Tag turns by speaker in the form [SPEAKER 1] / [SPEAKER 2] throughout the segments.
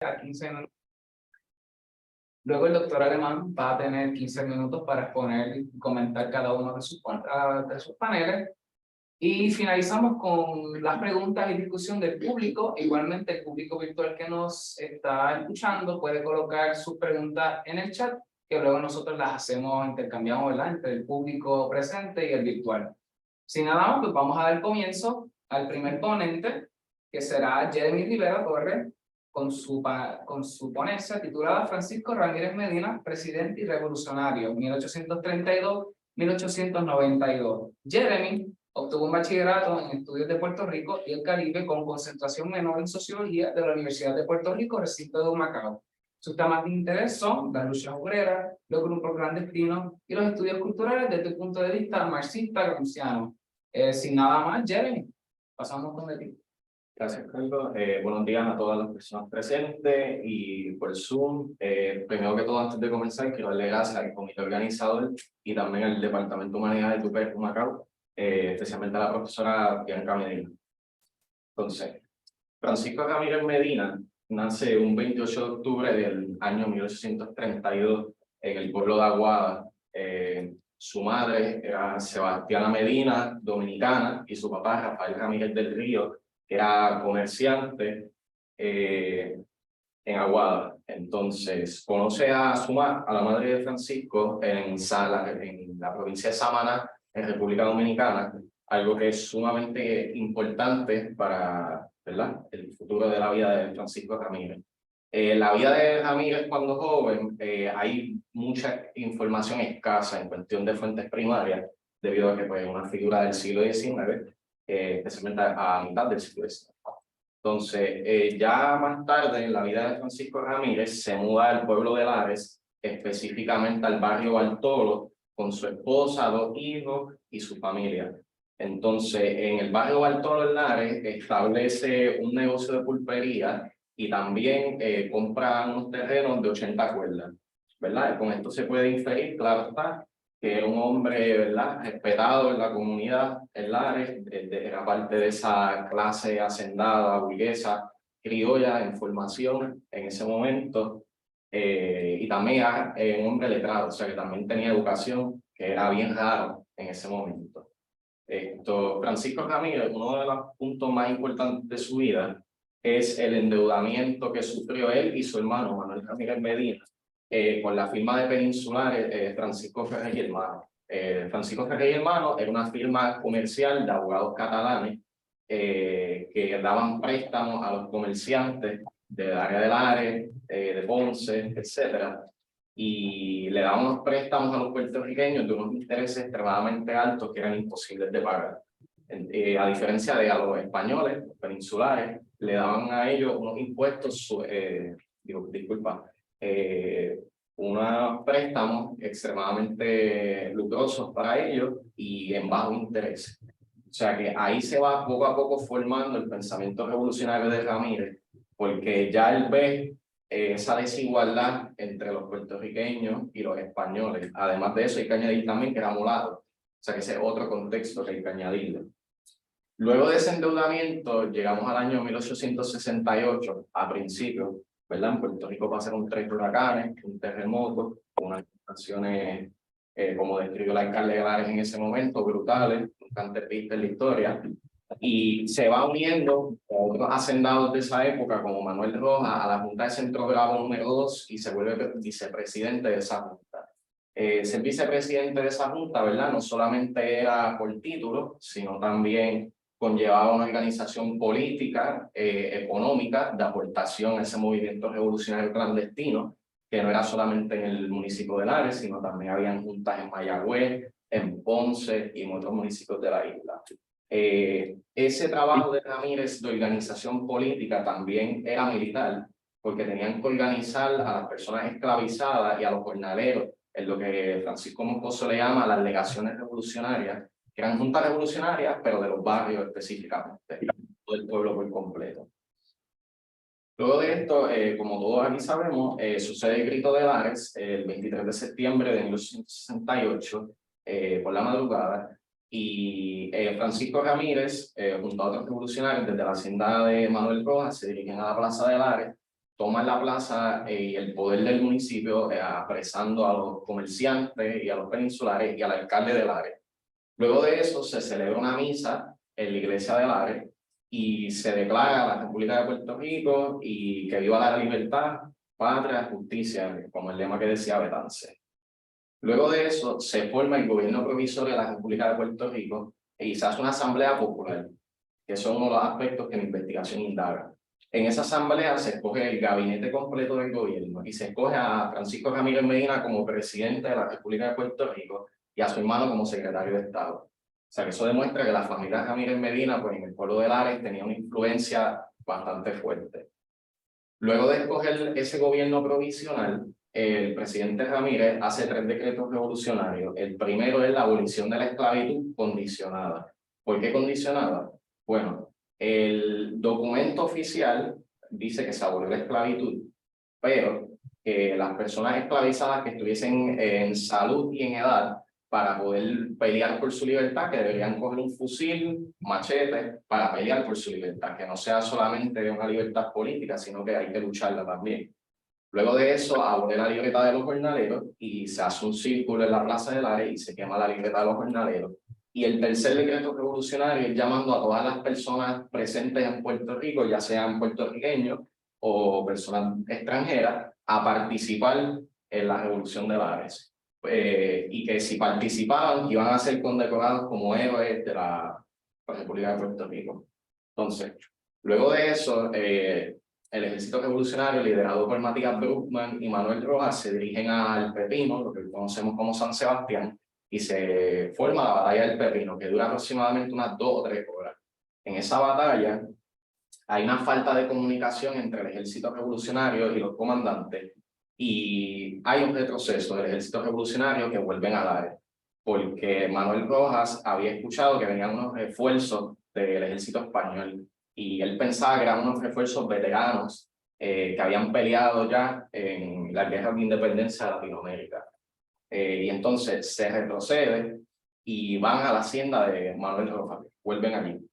[SPEAKER 1] a 15 minutos. Luego el doctor Alemán va a tener 15 minutos para exponer y comentar cada uno de sus paneles. Y finalizamos con las preguntas y discusión del público. Igualmente el público virtual que nos está escuchando puede colocar sus preguntas en el chat, que luego nosotros las hacemos, intercambiamos, ¿verdad?, entre el público presente y el virtual. Sin nada más, pues vamos a dar comienzo al primer ponente, que será Jeremy Rivera Torres, con su ponencia titulada Francisco Ramírez Medina, presidente y revolucionario, 1832-1892. Jeremy obtuvo un bachillerato en estudios de Puerto Rico y el Caribe con concentración menor en sociología de la Universidad de Puerto Rico, recinto de Humacao. Sus temas de interés son las luchas obreras, los grupos clandestinos y los estudios culturales desde el punto de vista marxista-gramsciano. Sin nada más, Jeremy, pasamos con el tiempo.
[SPEAKER 2] Gracias, Carlos. Buenos días a todas las personas presentes y por Zoom. Primero que todo, antes de comenzar, quiero darle gracias al comité organizador y también al Departamento de Humanidades de UPR Humacao, especialmente a la profesora Bianca Medina. Entonces, Francisco Ramírez Medina nace un 28 de octubre del año 1832 en el pueblo de Aguada. Su madre era Sebastiana Medina, dominicana, y su papá, Rafael Ramírez del Río, que era comerciante en Aguada. Entonces, conoce a la madre de Francisco, en la provincia de Samaná, en República Dominicana, algo que es sumamente importante para, ¿verdad?, el futuro de la vida de Francisco Ramírez. La vida de Ramírez cuando joven, hay mucha información escasa en cuestión de fuentes primarias, debido a que pues, es una figura del siglo XIX, especialmente a mitad del siglo XIX. Entonces, ya más tarde en la vida de Francisco Ramírez se muda al pueblo de Lares, específicamente al barrio Bartolo, con su esposa, 2 hijos y su familia. Entonces, en el barrio Bartolo en Lares establece un negocio de pulpería y también compra unos terrenos de 80 cuerdas, ¿verdad? Con esto se puede inferir, claro está, que era un hombre, ¿verdad?, respetado en la comunidad en Lares, era parte de esa clase hacendada, burguesa, criolla en formación en ese momento, y también era un hombre letrado, o sea que también tenía educación, que era bien raro en ese momento. Francisco Ramírez, uno de los puntos más importantes de su vida es el endeudamiento que sufrió él y su hermano Manuel Ramírez Medina, con la firma de Peninsulares, Francisco Ferrer y Hermanos. Francisco Ferrer y Hermanos era una firma comercial de abogados catalanes que daban préstamos a los comerciantes del área de Lares, de Ponce, etcétera, y le daban unos préstamos a los puertorriqueños de unos intereses extremadamente altos que eran imposibles de pagar. A diferencia de a los españoles, los peninsulares, le daban a ellos unos impuestos, unos préstamos extremadamente lucrosos para ellos y en bajo interés. O sea que ahí se va poco a poco formando el pensamiento revolucionario de Ramírez, porque ya él ve esa desigualdad entre los puertorriqueños y los españoles. Además de eso, hay que añadir también que era mulato. O sea que ese es otro contexto que hay que añadirle. Luego de ese endeudamiento, llegamos al año 1868, a principios, ¿verdad? En Puerto Rico pasaron 3 huracanes, un terremoto, unas situaciones, como describió el alcalde de Lares en ese momento, brutales, nunca antes vistas en la historia, y se va uniendo a otros hacendados de esa época, como Manuel Rojas, a la Junta de Centro Bravo número 2 y se vuelve vicepresidente de esa Junta. Ser vicepresidente de esa Junta, ¿verdad?, no solamente era por título, sino también conllevaba una organización política, económica, de aportación a ese movimiento revolucionario clandestino, que no era solamente en el municipio de Lares, sino también habían juntas en Mayagüez, en Ponce y en otros municipios de la isla. Ese trabajo de Ramírez de organización política también era militar, porque tenían que organizar a las personas esclavizadas y a los jornaleros, en lo que Francisco Moscoso le llama las legaciones revolucionarias, que eran juntas revolucionarias, pero de los barrios específicamente, todo el pueblo por completo. Luego de esto, como todos aquí sabemos, sucede el Grito de Lares el 23 de septiembre de 1868, por la madrugada, y Francisco Ramírez, junto a otros revolucionarios desde la hacienda de Manuel Rojas, se dirigen a la Plaza de Lares toman la plaza y el poder del municipio, apresando a los comerciantes y a los peninsulares y al alcalde de Lares. Luego de eso se celebra una misa en la iglesia de Lares y se declara la República de Puerto Rico y que viva la libertad, patria, justicia, como el lema que decía Betance. Luego de eso se forma el gobierno provisorio de la República de Puerto Rico y se hace una asamblea popular, que son uno de los aspectos que la investigación indaga. En esa asamblea se escoge el gabinete completo del gobierno y se escoge a Francisco Ramírez Medina como presidente de la República de Puerto Rico y a su hermano como secretario de Estado. O sea que eso demuestra que la familia Ramírez Medina, pues en el pueblo de Lares, tenía una influencia bastante fuerte. Luego de escoger ese gobierno provisional, el presidente Ramírez hace 3 decretos revolucionarios. El primero es la abolición de la esclavitud condicionada. ¿Por qué condicionada? Bueno, el documento oficial dice que se abolió la esclavitud, pero que las personas esclavizadas que estuviesen en salud y en edad para poder pelear por su libertad, que deberían coger un fusil, machete, para pelear por su libertad, que no sea solamente una libertad política, sino que hay que lucharla también. Luego de eso, abole la libreta de los jornaleros y se hace un círculo en la Plaza de Lares y se quema la libreta de los jornaleros. Y el tercer decreto revolucionario es llamando a todas las personas presentes en Puerto Rico, ya sean puertorriqueños o personas extranjeras, a participar en la Revolución de Lares. Y que si participaban iban a ser condecorados como héroes de la República de Puerto Rico. Entonces, luego de eso, el ejército revolucionario liderado por Matías Bruckmann y Manuel Rojas se dirigen al Pepino, lo que conocemos como San Sebastián, y se forma la batalla del Pepino, que dura aproximadamente unas 2 o 3 horas. En esa batalla hay una falta de comunicación entre el ejército revolucionario y los comandantes, y hay un retroceso del ejército revolucionario que vuelven a Lares, porque Manuel Rojas había escuchado que venían unos refuerzos del ejército español, y él pensaba que eran unos refuerzos veteranos que habían peleado ya en las guerras de independencia de Latinoamérica. Y entonces se retrocede y van a la hacienda de Manuel Rojas, vuelven allí.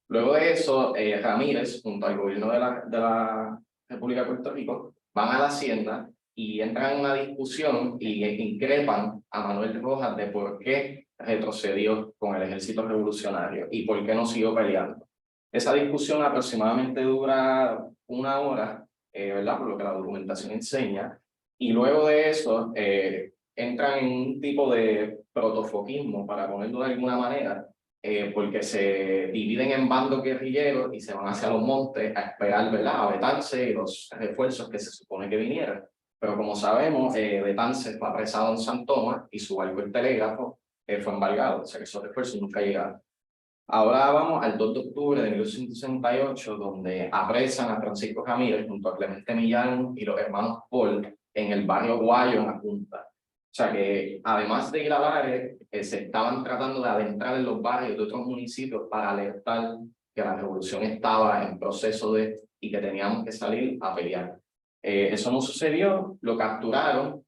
[SPEAKER 2] Luego de eso, Ramírez, junto al gobierno de la República de Puerto Rico, van a la hacienda y entran en una discusión y increpan a Manuel Rojas de por qué retrocedió con el ejército revolucionario y por qué no siguió peleando. Esa discusión aproximadamente dura 1 hora, ¿verdad? Por lo que la documentación enseña, y luego de eso entran en un tipo de protofoquismo, para ponerlo de alguna manera, porque se dividen en bandos guerrilleros y se van hacia los montes a esperar, ¿verdad?, a Betance y los refuerzos que se supone que vinieran. Pero como sabemos, Betance fue apresado en San Tomás y su barco el Telégrafo fue embargado, o sea que esos refuerzos nunca llegaron. Ahora vamos al 2 de octubre de 1868, donde apresan a Francisco Ramírez junto a Clemente Millán y los hermanos Paul en el barrio Guayo, en la Junta. O sea que, además de ir a Lares, se estaban tratando de adentrar en los barrios de otros municipios para alertar que la revolución estaba en proceso y que teníamos que salir a pelear. Eso no sucedió, lo capturaron,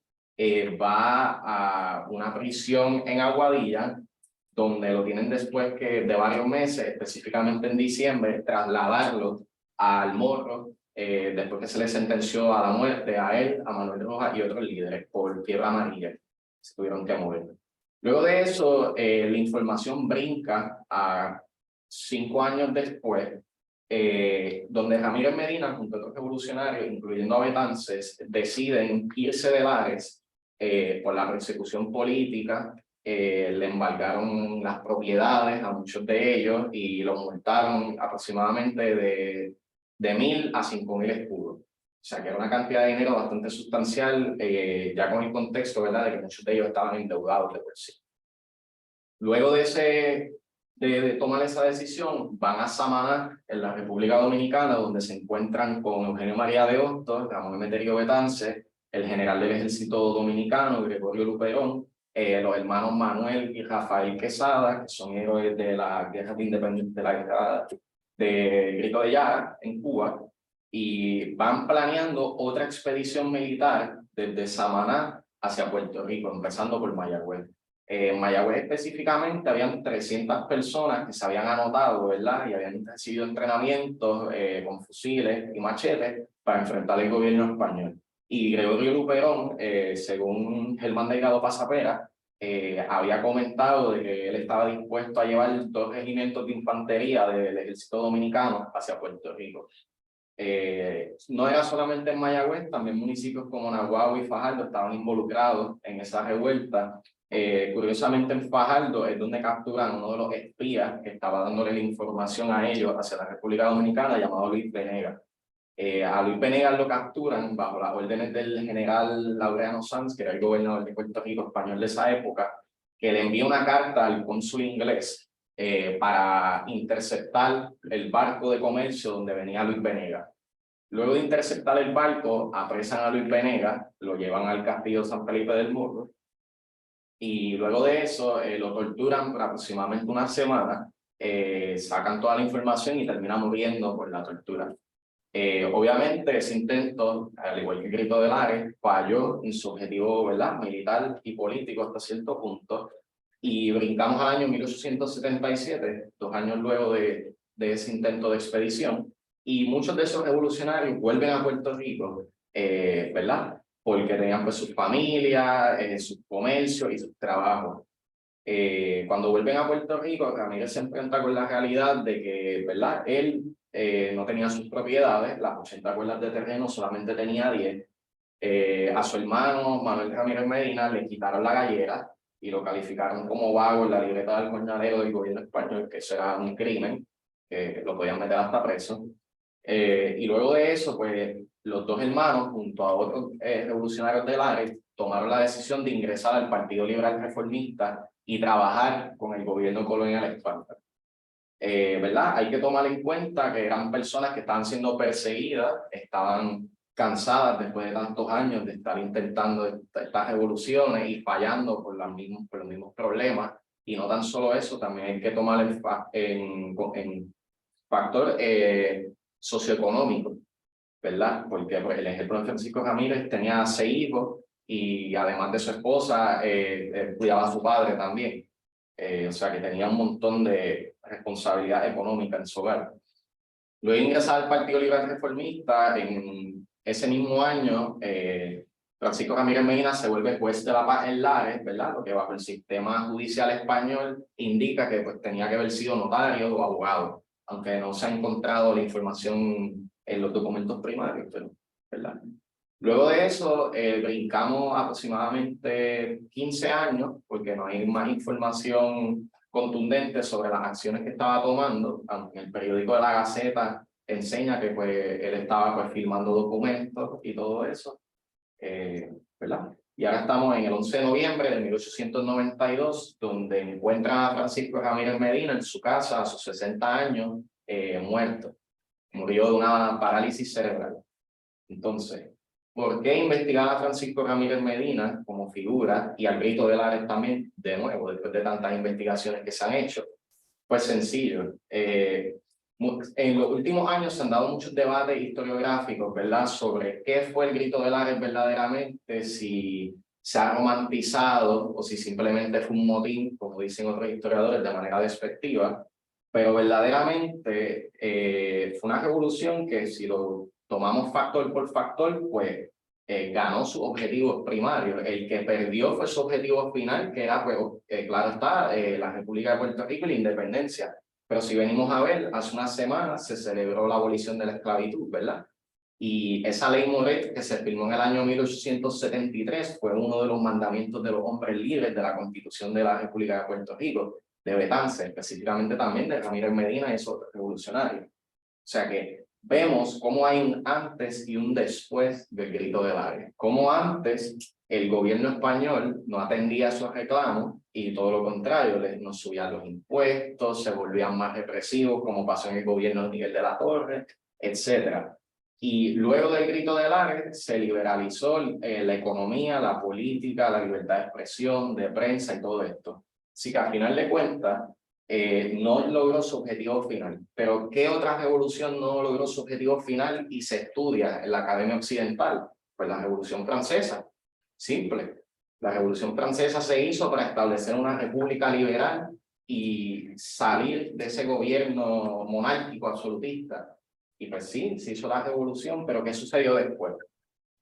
[SPEAKER 2] va a una prisión en Aguadilla, donde lo tienen después de varios meses, específicamente en diciembre, trasladarlo al Morro, después que se le sentenció a la muerte a él, a Manuel Rojas y otros líderes por fiebre amarilla. Se tuvieron que mover. Luego de eso, la información brinca a 5 años después, donde Ramírez Medina, junto a otros revolucionarios, incluyendo a Betances, deciden irse de Lares por la persecución política. Le embargaron las propiedades a muchos de ellos y los multaron aproximadamente de 1.000 a 5.000 escudos. O sea que era una cantidad de dinero bastante sustancial, ya con el contexto, ¿verdad?, de que muchos de ellos estaban endeudados de por sí. Luego de tomar esa decisión, van a Samaná, en la República Dominicana, donde se encuentran con Eugenio María de Hostos, Ramón Emeterio Betance, el general del ejército dominicano, Gregorio Luperón, los hermanos Manuel y Rafael Quesada, que son héroes de la guerra de independencia, de la guerra de Grito de Yara, en Cuba, y van planeando otra expedición militar desde Samaná hacia Puerto Rico, empezando por Mayagüez. En Mayagüez específicamente habían 300 personas que se habían anotado, ¿verdad?, y habían recibido entrenamientos con fusiles y machetes para enfrentar el gobierno español. Y Gregorio Luperón, según Germán Delgado Pasapera, había comentado de que él estaba dispuesto a llevar 2 regimientos de infantería del ejército dominicano hacia Puerto Rico. No era solamente en Mayagüez, también municipios como Naguabo y Fajardo estaban involucrados en esa revuelta. Curiosamente en Fajardo es donde capturan uno de los espías que estaba dándole la información a ellos hacia la República Dominicana, llamado Luis Venegas. A Luis Venegas lo capturan bajo las órdenes del general Laureano Sanz, que era el gobernador de Puerto Rico español de esa época, que le envía una carta al cónsul inglés para interceptar el barco de comercio donde venía Luis Venegas. Luego de interceptar el barco, apresan a Luis Venegas, lo llevan al castillo San Felipe del Morro, y luego de eso lo torturan por aproximadamente una semana, sacan toda la información y termina muriendo por la tortura. Obviamente ese intento, al igual que el Grito de Lares, falló en su objetivo, ¿verdad?, militar y político hasta cierto punto, y brincamos al año 1877, 2 años luego de ese intento de expedición, y muchos de esos revolucionarios vuelven a Puerto Rico, ¿verdad?, porque tenían pues sus familias, sus comercios y sus trabajos. Cuando vuelven a Puerto Rico, Ramírez se enfrenta con la realidad de que, ¿verdad?, él no tenía sus propiedades, las 80 cuerdas de terreno solamente tenía 10. A su hermano Manuel Ramírez Medina le quitaron la gallera y lo calificaron como vago en la libreta del jornalero del gobierno español, que eso era un crimen, lo podían meter hasta preso. Y luego de eso, pues los 2 hermanos, junto a otros revolucionarios de Lares, tomaron la decisión de ingresar al Partido Liberal Reformista y trabajar con el gobierno colonial español. ¿Verdad? Hay que tomar en cuenta que eran personas que estaban siendo perseguidas, estaban cansadas después de tantos años de estar intentando estas revoluciones y fallando por los mismos problemas. Y no tan solo eso, también hay que tomar en factor socioeconómico, ¿verdad? Porque pues, el ejemplo de Francisco Ramírez tenía 6 hijos y además de su esposa, cuidaba a su padre también. O sea que tenía un montón de responsabilidad económica en su hogar. Luego de ingresar al Partido Liberal Reformista, en ese mismo año, Francisco Ramírez Medina se vuelve juez de la paz en Lares, ¿verdad? Lo que bajo el sistema judicial español indica que pues, tenía que haber sido notario o abogado, aunque no se ha encontrado la información en los documentos primarios, pero, ¿verdad? Luego de eso, brincamos aproximadamente 15 años, porque no hay más información contundente sobre las acciones que estaba tomando, aunque el periódico de La Gaceta enseña que pues, él estaba pues, firmando documentos y todo eso, ¿verdad? Y ahora estamos en el 11 de noviembre de 1892, donde encuentran a Francisco Ramírez Medina en su casa a sus 60 años, muerto. Murió de una parálisis cerebral. Entonces, ¿por qué investigar a Francisco Ramírez Medina como figura y al Grito de Lares también, de nuevo, después de tantas investigaciones que se han hecho? Pues sencillo. En los últimos años se han dado muchos debates historiográficos, ¿verdad?, sobre qué fue el Grito de Lares verdaderamente, si se ha romantizado o si simplemente fue un motín, como dicen otros historiadores, de manera despectiva. Pero verdaderamente fue una revolución que si lo tomamos factor por factor, pues ganó sus objetivos primarios. El que perdió fue su objetivo final, que era, pues, claro está, la República de Puerto Rico y la independencia. Pero si venimos a ver, hace unas semanas se celebró la abolición de la esclavitud, ¿verdad? Y esa ley Moret, que se firmó en el año 1873, fue uno de los mandamientos de los hombres libres de la Constitución de la República de Puerto Rico, de Betance, específicamente también de Ramírez Medina y esos revolucionarios. O sea que vemos cómo hay un antes y un después del Grito de Lares. Cómo antes el gobierno español no atendía esos reclamos y todo lo contrario, nos subían los impuestos, se volvían más represivos, como pasó en el gobierno de Miguel de la Torre, etc. Y luego del Grito de Lares se liberalizó la economía, la política, la libertad de expresión, de prensa y todo esto. Así que al final de cuentas, no logró su objetivo final. Pero ¿qué otra revolución no logró su objetivo final y se estudia en la Academia Occidental? Pues la Revolución Francesa. Simple. La Revolución Francesa se hizo para establecer una república liberal y salir de ese gobierno monárquico absolutista. Y pues sí, se hizo la revolución, pero ¿qué sucedió después?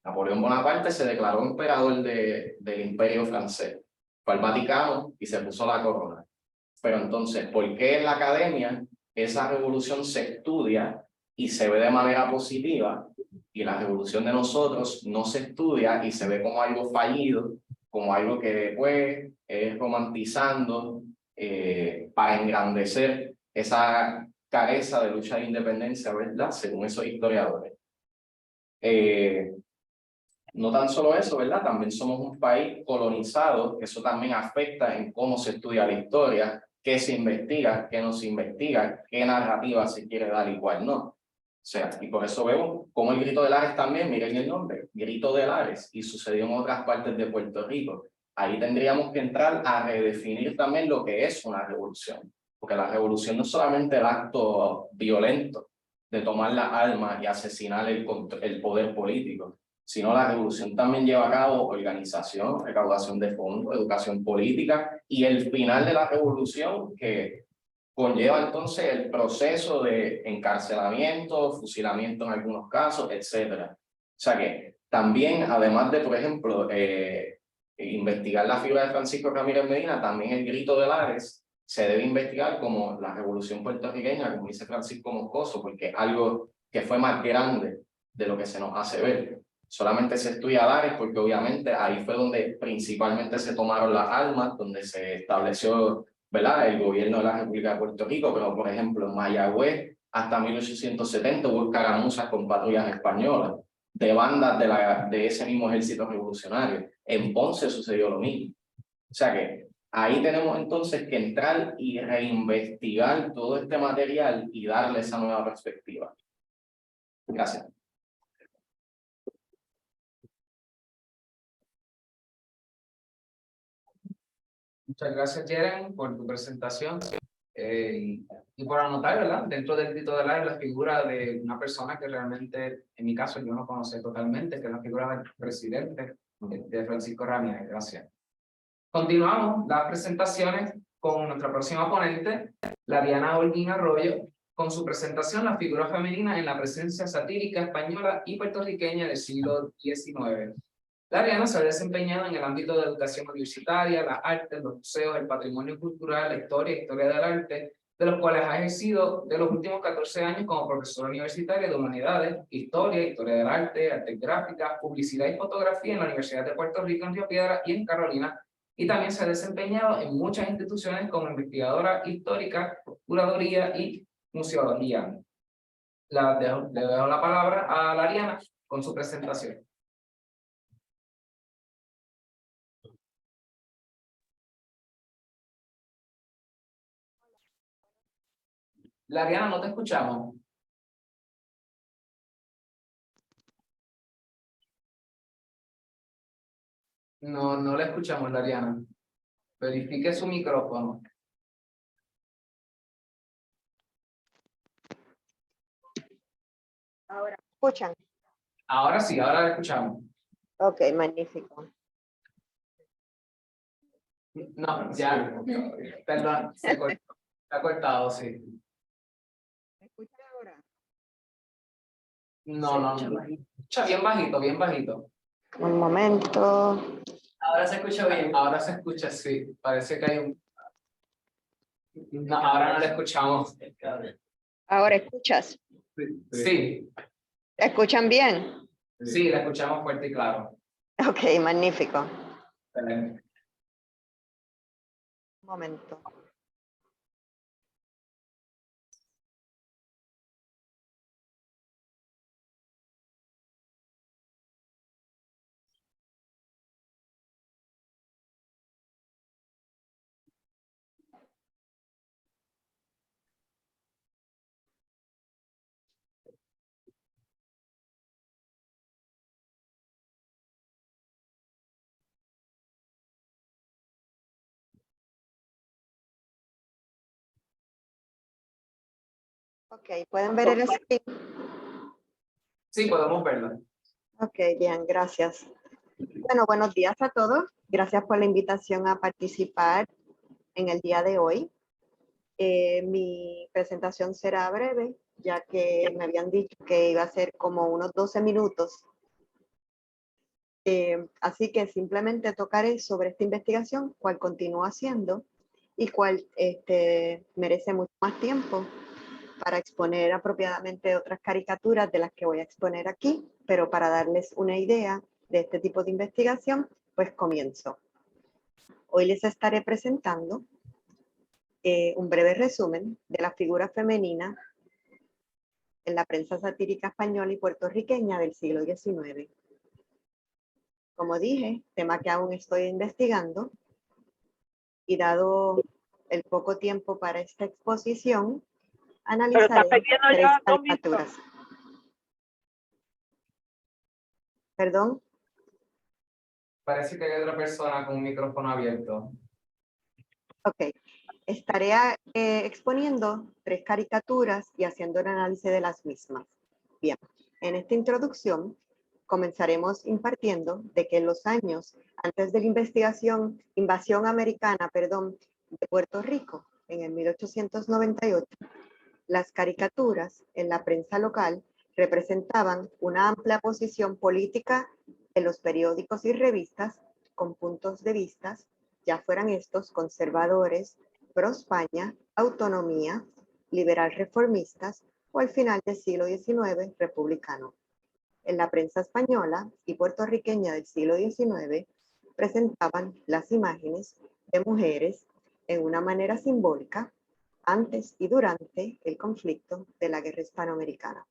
[SPEAKER 2] Napoleón Bonaparte se declaró emperador del Imperio francés. Fue al Vaticano y se puso la corona. Pero entonces, ¿por qué en la academia esa revolución se estudia y se ve de manera positiva y la revolución de nosotros no se estudia y se ve como algo fallido, como algo que después es romantizando para engrandecer esa careza de lucha de independencia, ¿verdad? Según esos historiadores. No tan solo eso, ¿verdad? También somos un país colonizado, que eso también afecta en cómo se estudia la historia, qué se investiga, qué no se investiga, qué narrativa se quiere dar y cuál no. O sea, y por eso vemos como el Grito de Lares también, miren el nombre, Grito de Lares, y sucedió en otras partes de Puerto Rico. Ahí tendríamos que entrar a redefinir también lo que es una revolución, porque la revolución no es solamente el acto violento de tomar las armas y asesinar el poder político, sino la revolución también lleva a cabo organización, recaudación de fondos, educación política y el final de la revolución que conlleva entonces el proceso de encarcelamiento, fusilamiento en algunos casos, etcétera. O sea que también, además de, por ejemplo, investigar la figura de Francisco Ramírez Medina, también el Grito de Lares se debe investigar como la revolución puertorriqueña, como dice Francisco Moscoso, porque es algo que fue más grande de lo que se nos hace ver. Solamente se estudia Lares porque obviamente ahí fue donde principalmente se tomaron las armas, donde se estableció, ¿verdad?, el gobierno de la República de Puerto Rico, pero por ejemplo en Mayagüez hasta 1870 hubo escaramuzas con patrullas españolas de bandas de ese mismo ejército revolucionario. En Ponce sucedió lo mismo. O sea que ahí tenemos entonces que entrar y reinvestigar todo este material y darle esa nueva perspectiva. Gracias.
[SPEAKER 1] Muchas gracias, Jeren, por tu presentación y por anotar, ¿verdad? Dentro del Grito de Lares la figura de una persona que realmente, en mi caso, yo no conocí totalmente, que es la figura del presidente de Francisco Ramírez. Gracias. Continuamos las presentaciones con nuestra próxima ponente, la Diana Holguín Arroyo, con su presentación La figura femenina en la presencia satírica española y puertorriqueña del siglo XIX. La Diana se ha desempeñado en el ámbito de educación universitaria, las artes, los museos, el patrimonio cultural, la historia del arte, de los cuales ha ejercido de los últimos 14 años como profesora universitaria de humanidades, historia del arte, artes gráficas, publicidad y fotografía en la Universidad de Puerto Rico en Río Piedras y en Carolina, y también se ha desempeñado en muchas instituciones como investigadora histórica, curaduría y museología. Le dejo la palabra a la Diana con su presentación. Lariana, no te escuchamos. No, no la escuchamos, Lariana. Verifique su micrófono.
[SPEAKER 3] Ahora, ¿escuchan?
[SPEAKER 1] Ahora sí, ahora la escuchamos.
[SPEAKER 3] Ok, magnífico.
[SPEAKER 1] No, ya, perdón, se ha cortado, sí.
[SPEAKER 3] ¿Me escuchan ahora?
[SPEAKER 1] No, escucha bien bajito, bien bajito.
[SPEAKER 3] Un momento.
[SPEAKER 1] Ahora se escucha bien. Ahora se escucha, sí. Parece que hay un... No, ahora no la escuchamos.
[SPEAKER 3] Ahora, ¿escuchas?
[SPEAKER 1] Sí,
[SPEAKER 3] ¿Escuchan bien?
[SPEAKER 1] sí, la escuchamos fuerte y claro.
[SPEAKER 3] Ok, magnífico.
[SPEAKER 1] Excelente.
[SPEAKER 3] Un momento. Ok, ¿pueden ver el screen?
[SPEAKER 1] Sí, podemos verla.
[SPEAKER 3] Ok, bien, gracias. Bueno, buenos días a todos. Gracias por la invitación a participar en el día de hoy. Mi presentación será breve ya que me habían dicho que iba a ser como unos 12 minutos. Así que simplemente tocaré sobre esta investigación, cuál continúo haciendo y cuál merece mucho más tiempo para exponer apropiadamente otras caricaturas de las que voy a exponer aquí, pero para darles una idea de este tipo de investigación, pues comienzo. Hoy les estaré presentando un breve resumen de la figura femenina en la prensa satírica española y puertorriqueña del siglo XIX. Como dije, tema que aún estoy investigando, y dado el poco tiempo para esta exposición, analizaré 3 caricaturas. ¿Perdón?
[SPEAKER 1] Parece que hay otra persona con un micrófono abierto.
[SPEAKER 3] Ok. Estaré exponiendo 3 caricaturas y haciendo un análisis de las mismas. Bien, en esta introducción comenzaremos impartiendo de que en los años antes de la invasión americana, de Puerto Rico, en el 1898, las caricaturas en la prensa local representaban una amplia posición política en los periódicos y revistas con puntos de vista, ya fueran estos conservadores, pro España, autonomía, liberal reformistas o al final del siglo XIX republicano. En la prensa española y puertorriqueña del siglo XIX presentaban las imágenes de mujeres en una manera simbólica antes y durante el conflicto de la guerra hispanoamericana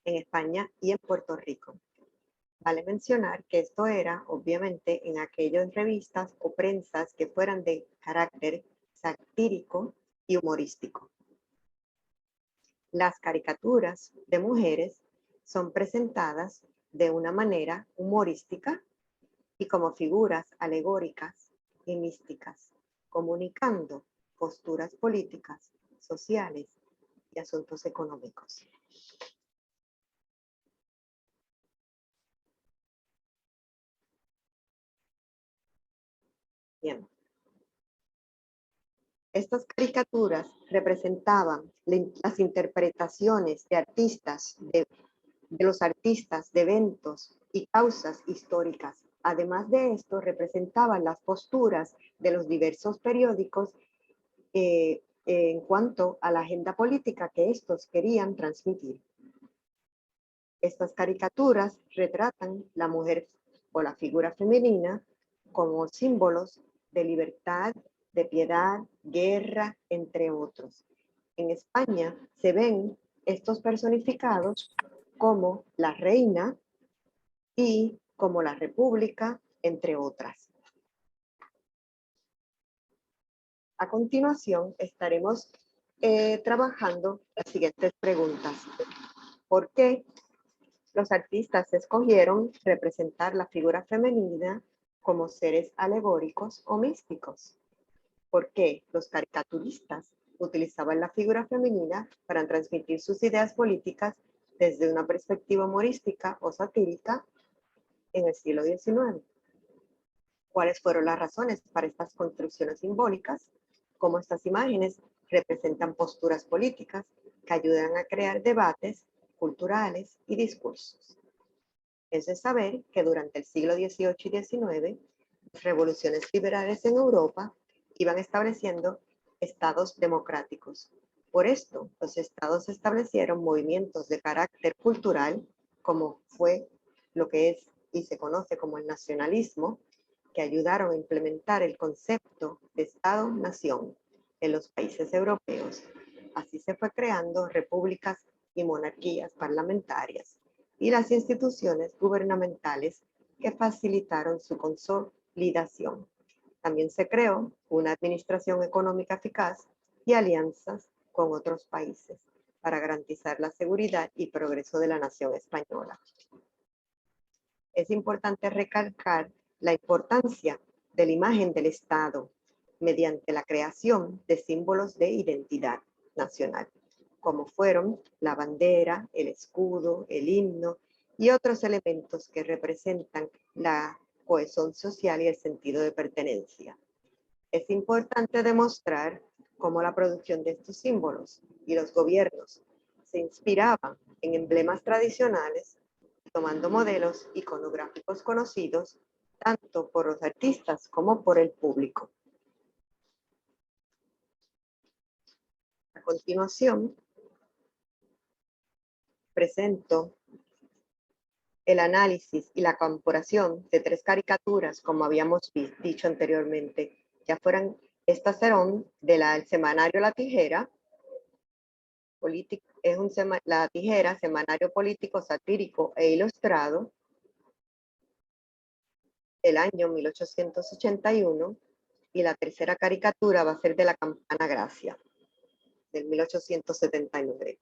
[SPEAKER 3] en España y en Puerto Rico. Vale mencionar que esto era, obviamente, en aquellas revistas o prensas que fueran de carácter satírico y humorístico. Las caricaturas de mujeres son presentadas de una manera humorística y como figuras alegóricas y místicas, comunicando posturas políticas, sociales y asuntos económicos. Bien. Estas caricaturas representaban las interpretaciones de artistas, de los artistas, de eventos y causas históricas. Además de esto, representaban las posturas de los diversos periódicos en cuanto a la agenda política que estos querían transmitir. Estas caricaturas retratan la mujer o la figura femenina como símbolos de libertad, de piedad, guerra, entre otros. En España se ven estos personificados como la reina y como la república, entre otras. A continuación estaremos trabajando las siguientes preguntas. ¿Por qué los artistas escogieron representar la figura femenina como seres alegóricos o místicos? ¿Por qué los caricaturistas utilizaban la figura femenina para transmitir sus ideas políticas desde una perspectiva humorística o satírica en el siglo XIX? ¿Cuáles fueron las razones para estas construcciones simbólicas? ¿Cómo estas imágenes representan posturas políticas que ayudan a crear debates culturales y discursos? Es de saber que durante el siglo XVIII y XIX, las revoluciones liberales en Europa iban estableciendo estados democráticos. Por esto, los estados establecieron movimientos de carácter cultural, como fue lo que es y se conoce como el nacionalismo, que ayudaron a implementar el concepto de Estado-nación en los países europeos. Así se fue creando repúblicas y monarquías parlamentarias y las instituciones gubernamentales que facilitaron su consolidación. También se creó una administración económica eficaz y alianzas con otros países para garantizar la seguridad y progreso de la nación española. Es importante recalcar la importancia de la imagen del Estado mediante la creación de símbolos de identidad nacional, como fueron la bandera, el escudo, el himno y otros elementos que representan la cohesión social y el sentido de pertenencia. Es importante demostrar cómo la producción de estos símbolos y los gobiernos se inspiraban en emblemas tradicionales, tomando modelos iconográficos conocidos tanto por los artistas como por el público. A continuación, presento el análisis y la comparación de 3 caricaturas, como habíamos dicho anteriormente. Ya fueran, estas serán del semanario La Tijera, La Tijera, semanario político, satírico e ilustrado, del año 1881, y la tercera caricatura va a ser de La Campana Gracia, del 1879.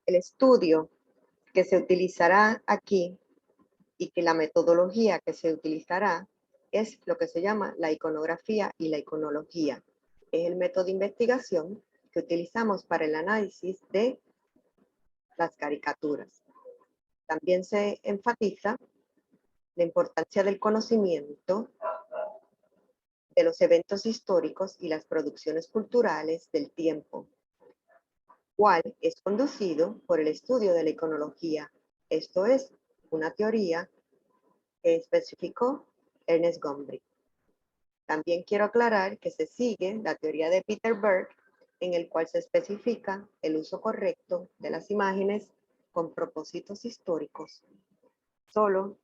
[SPEAKER 3] El estudio que se utilizará aquí y que la metodología que se utilizará es lo que se llama la iconografía y la iconología. Es el método de investigación que utilizamos para el análisis de las caricaturas. También se enfatiza la importancia del conocimiento de los eventos históricos y las producciones culturales del tiempo, cual es conducido por el estudio de la iconología. Esto es una teoría que especificó Ernest Gombrich. También quiero aclarar que se sigue la teoría de Peter Berg, en el cual se especifica el uso correcto de las imágenes con propósitos históricos. Solo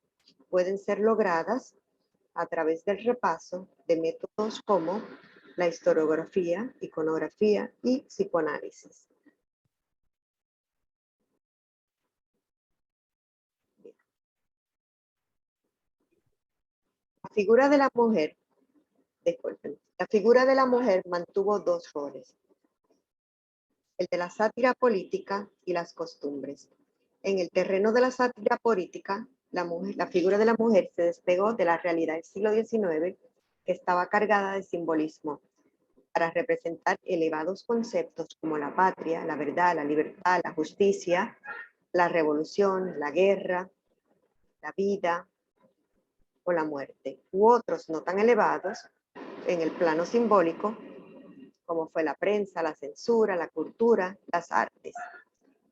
[SPEAKER 3] pueden ser logradas a través del repaso de métodos como la historiografía, iconografía y psicoanálisis. La figura de la mujer, disculpen, la figura de la mujer mantuvo 2 roles: el de la sátira política y las costumbres. En el terreno de la sátira política, la figura de la mujer se despegó de la realidad del siglo XIX, que estaba cargada de simbolismo, para representar elevados conceptos como la patria, la verdad, la libertad, la justicia, la revolución, la guerra, la vida o la muerte, u otros no tan elevados en el plano simbólico, como fue la prensa, la censura, la cultura, las artes.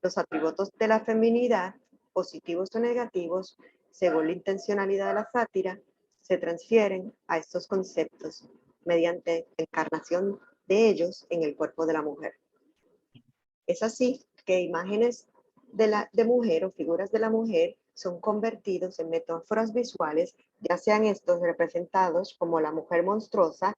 [SPEAKER 3] Los atributos de la feminidad, positivos o negativos, según la intencionalidad de la sátira, se transfieren a estos conceptos mediante encarnación de ellos en el cuerpo de la mujer. Es así que imágenes de mujer o figuras de la mujer son convertidos en metáforas visuales, ya sean estos representados como la mujer monstruosa,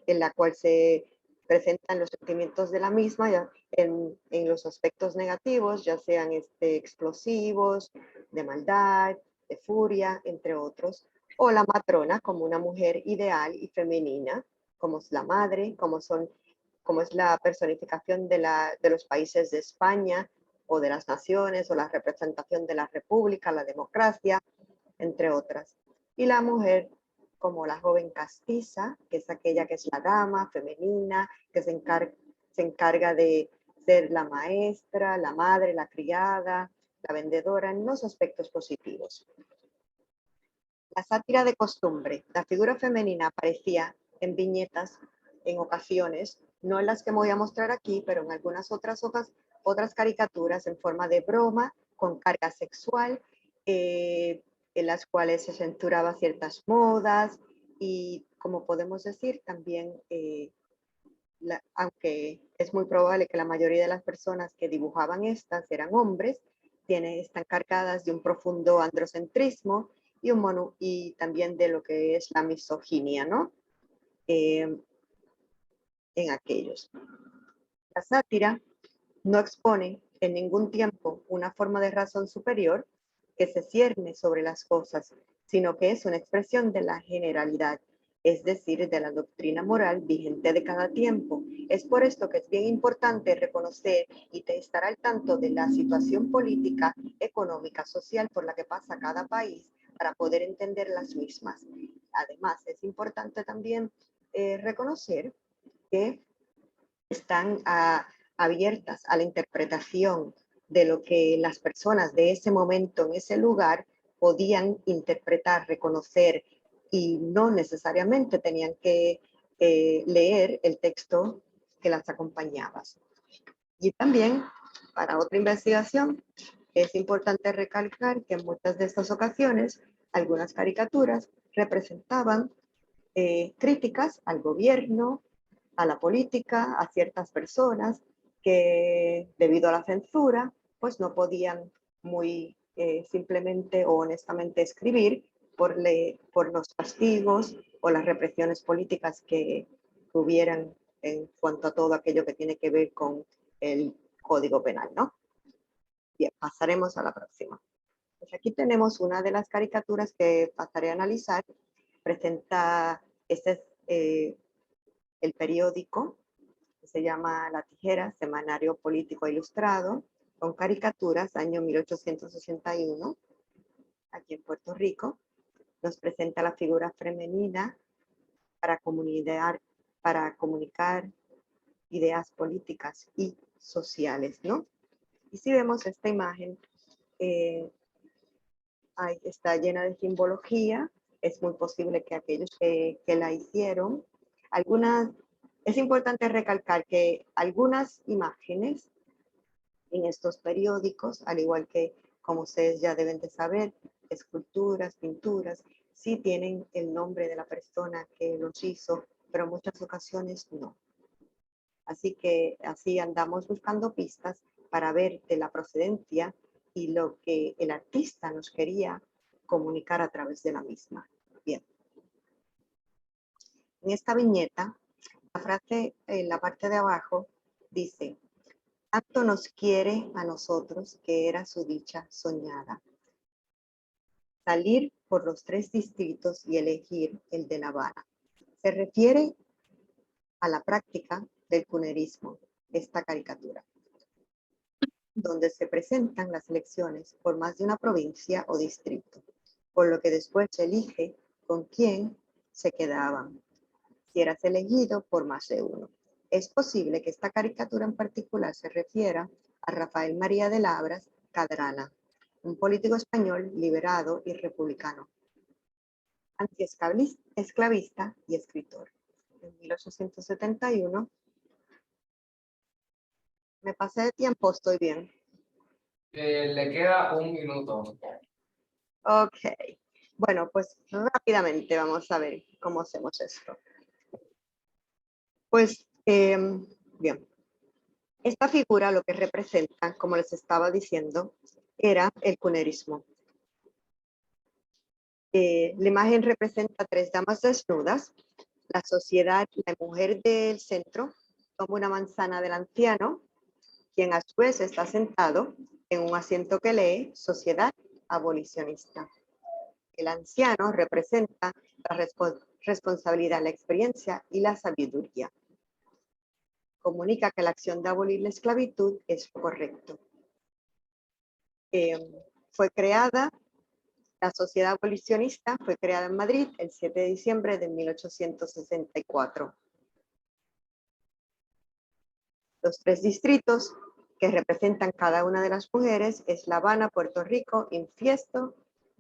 [SPEAKER 3] en la cual se presentan los sentimientos de la misma en los aspectos negativos, ya sean explosivos, de maldad, de furia, entre otros, o la matrona como una mujer ideal y femenina, como es la madre, como es la personificación de los países de España o de las naciones, o la representación de la república, la democracia, entre otras. Y la mujer como la joven castiza, que es aquella que es la dama femenina, que se encarga de ser la maestra, la madre, la criada, la vendedora, en los aspectos positivos. La sátira de costumbre. La figura femenina aparecía en viñetas en ocasiones, no en las que me voy a mostrar aquí, pero en algunas otras caricaturas en forma de broma, con carga sexual, en las cuales se censuraba ciertas modas y, como podemos decir, también, aunque es muy probable que la mayoría de las personas que dibujaban estas eran hombres, están cargadas de un profundo androcentrismo y también de lo que es la misoginia, ¿no? En aquellos. La sátira no expone en ningún tiempo una forma de razón superior que se cierne sobre las cosas, sino que es una expresión de la generalidad, es decir, de la doctrina moral vigente de cada tiempo. Es por esto que es bien importante reconocer y estar al tanto de la situación política, económica, social por la que pasa cada país para poder entender las mismas. Además, es importante también reconocer que están abiertas a la interpretación de lo que las personas de ese momento, en ese lugar, podían interpretar, reconocer, y no necesariamente tenían que leer el texto que las acompañaba. Y también, para otra investigación, es importante recalcar que en muchas de estas ocasiones, algunas caricaturas representaban críticas al gobierno, a la política, a ciertas personas que debido a la censura, pues no podían muy simplemente o honestamente escribir por los castigos o las represiones políticas que hubieran en cuanto a todo aquello que tiene que ver con el Código Penal, ¿no? Bien, pasaremos a la próxima. Pues aquí tenemos una de las caricaturas que pasaré a analizar. Presenta, este es el periódico, que se llama La Tijera, Semanario Político Ilustrado, con caricaturas, año 1861, aquí en Puerto Rico. Nos presenta la figura femenina para comunicar ideas políticas y sociales, ¿no? Y si vemos esta imagen, está llena de simbología. Es muy posible que aquellos que la hicieron, es importante recalcar que algunas imágenes en estos periódicos, al igual que, como ustedes ya deben de saber, esculturas, pinturas, sí tienen el nombre de la persona que los hizo, pero en muchas ocasiones no. Así que así andamos buscando pistas para ver de la procedencia y lo que el artista nos quería comunicar a través de la misma. Bien. En esta viñeta, la frase en la parte de abajo dice: tanto nos quiere a nosotros que era su dicha soñada. Salir por los 3 distritos y elegir el de La Habana. Se refiere a la práctica del cunerismo, esta caricatura, donde se presentan las elecciones por más de una provincia o distrito, por lo que después se elige con quién se quedaban, si eras elegido por más de uno. Es posible que esta caricatura en particular se refiera a Rafael María de Labras Cadrana, un político español liberado y republicano, antiesclavista y escritor. En 1871, me pasé de tiempo, estoy bien.
[SPEAKER 1] Le queda 1 minuto.
[SPEAKER 3] Ok, bueno, pues rápidamente vamos a ver cómo hacemos esto. Pues, bien, esta figura lo que representa, como les estaba diciendo, era el cunerismo. La imagen representa 3 damas desnudas. La sociedad, la mujer del centro, toma una manzana del anciano, quien a su vez está sentado en un asiento que lee Sociedad Abolicionista. El anciano representa la responsabilidad, la experiencia y la sabiduría. Comunica que la acción de abolir la esclavitud es correcto. Fue creada, la Sociedad Abolicionista fue creada en Madrid el 7 de diciembre de 1864. Los 3 distritos que representan cada una de las mujeres es La Habana, Puerto Rico, Infiesto,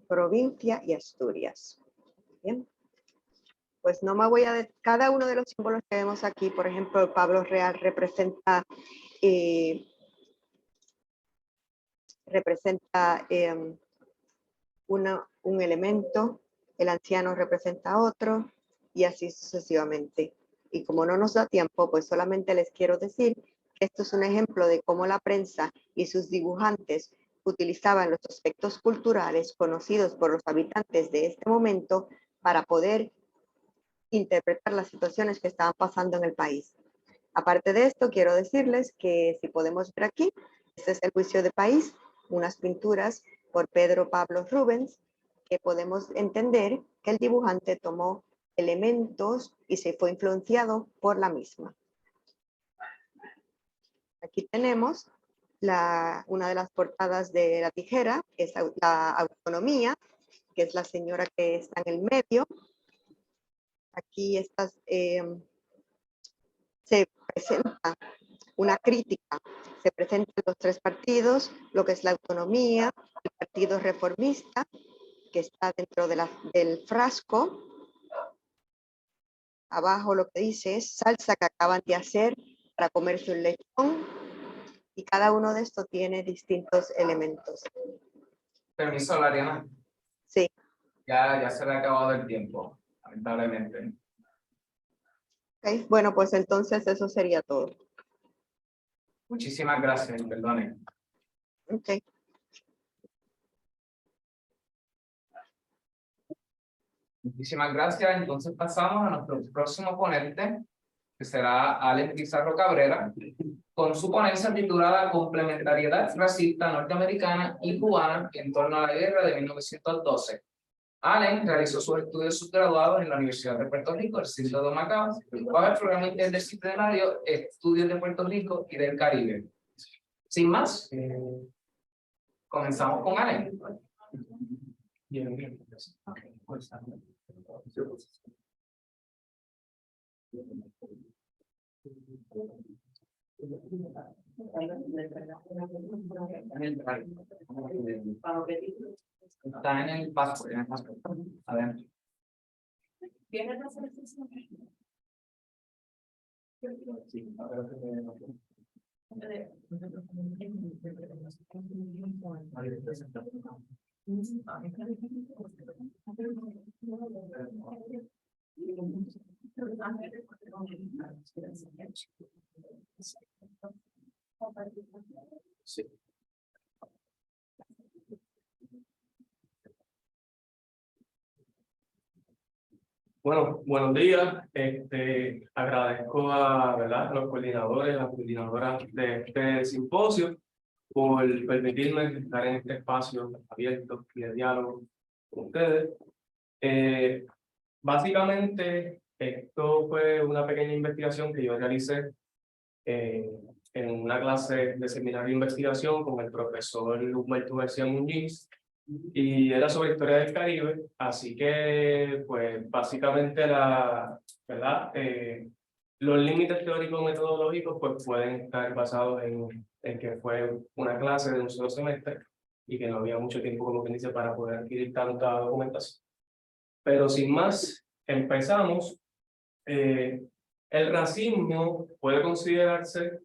[SPEAKER 3] Provincia y Asturias. Bien. Pues no me voy a... Cada uno de los símbolos que vemos aquí, por ejemplo, el pablo real representa un elemento, el anciano representa otro y así sucesivamente. Y como no nos da tiempo, pues solamente les quiero decir que esto es un ejemplo de cómo la prensa y sus dibujantes utilizaban los aspectos culturales conocidos por los habitantes de este momento para poder interpretar las situaciones que estaban pasando en el país. Aparte de esto, quiero decirles que si podemos ver aquí, este es el Juicio de País, unas pinturas por Pedro Pablo Rubens, que podemos entender que el dibujante tomó elementos y se fue influenciado por la misma. Aquí tenemos una de las portadas de La Tijera, que es la Autonomía, que es la señora que está en el medio. Aquí se presenta una crítica, se presentan los 3 partidos, lo que es la autonomía, el partido reformista, que está dentro del frasco. Abajo lo que dice es: salsa que acaban de hacer, para comerse un lechón, y cada uno de estos tiene distintos elementos.
[SPEAKER 1] Permiso, Lariana.
[SPEAKER 3] Sí,
[SPEAKER 1] Ya se le ha acabado el tiempo, lamentablemente.
[SPEAKER 3] ok. Bueno, pues entonces eso sería todo.
[SPEAKER 1] Muchísimas gracias, perdone.
[SPEAKER 3] Ok.
[SPEAKER 1] Muchísimas gracias. Entonces pasamos a nuestro próximo ponente, que será Alex Pizarro Cabrera, con su ponencia titulada Complementariedad racista norteamericana y cubana en torno a la guerra de 1912. Allen realizó sus estudios subgraduados en la Universidad de Puerto Rico, el Ciclo de Macao, bajo el programa interdisciplinario Estudios de Puerto Rico y del Caribe. Sin más, comenzamos con Allen. Está en el paso, adentro. Sí.
[SPEAKER 4] Bueno, buenos días. Agradezco a, ¿verdad?, los coordinadores, las coordinadoras de este simposio por permitirme estar en este espacio abierto y de diálogo con ustedes. Básicamente, esto fue una pequeña investigación que yo realicé en una clase de seminario de investigación con el profesor Humberto García Muñiz, y era sobre historia del Caribe, así que, pues, básicamente ¿verdad? Los límites teóricos metodológicos pues pueden estar basados en que fue una clase de un solo semestre y que no había mucho tiempo, como quien dice, para poder adquirir tanta documentación. Pero sin más, empezamos. El racismo puede considerarse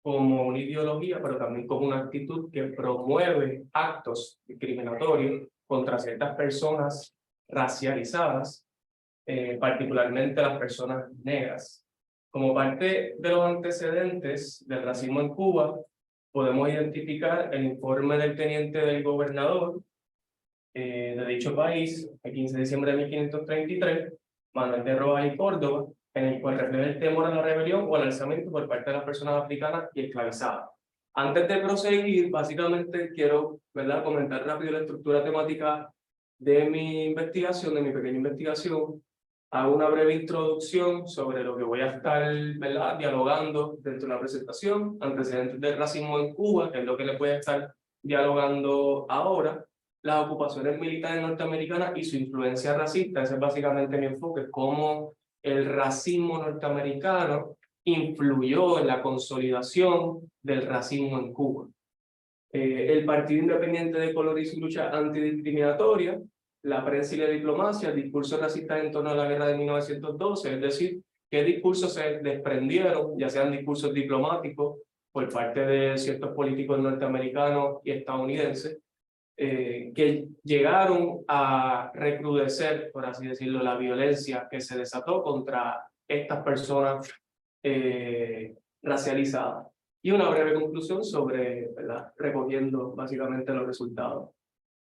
[SPEAKER 4] como una ideología, pero también como una actitud que promueve actos discriminatorios contra ciertas personas racializadas, particularmente las personas negras. Como parte de los antecedentes del racismo en Cuba, podemos identificar el informe del teniente del gobernador de dicho país, el 15 de diciembre de 1533, Manuel de Rojas y Córdoba, en el cual refleja el temor a la rebelión o al alzamiento por parte de las personas africanas y esclavizadas. Antes de proseguir, básicamente quiero, ¿verdad?, comentar rápido la estructura temática de mi investigación, de mi pequeña investigación. Hago una breve introducción sobre lo que voy a estar, ¿verdad?, dialogando dentro de la presentación, antecedentes del racismo en Cuba, que es lo que les voy a estar dialogando ahora, las ocupaciones militares norteamericanas y su influencia racista. Ese es básicamente mi enfoque, cómo el racismo norteamericano influyó en la consolidación del racismo en Cuba. El Partido Independiente de Color y su lucha antidiscriminatoria, la prensa y la diplomacia, el discurso racista en torno a la guerra de 1912, es decir, qué discursos se desprendieron, ya sean discursos diplomáticos por parte de ciertos políticos norteamericanos y estadounidenses, que llegaron a recrudecer, por así decirlo, la violencia que se desató contra estas personas racializadas. Y una breve conclusión sobre, ¿verdad?, recogiendo básicamente los resultados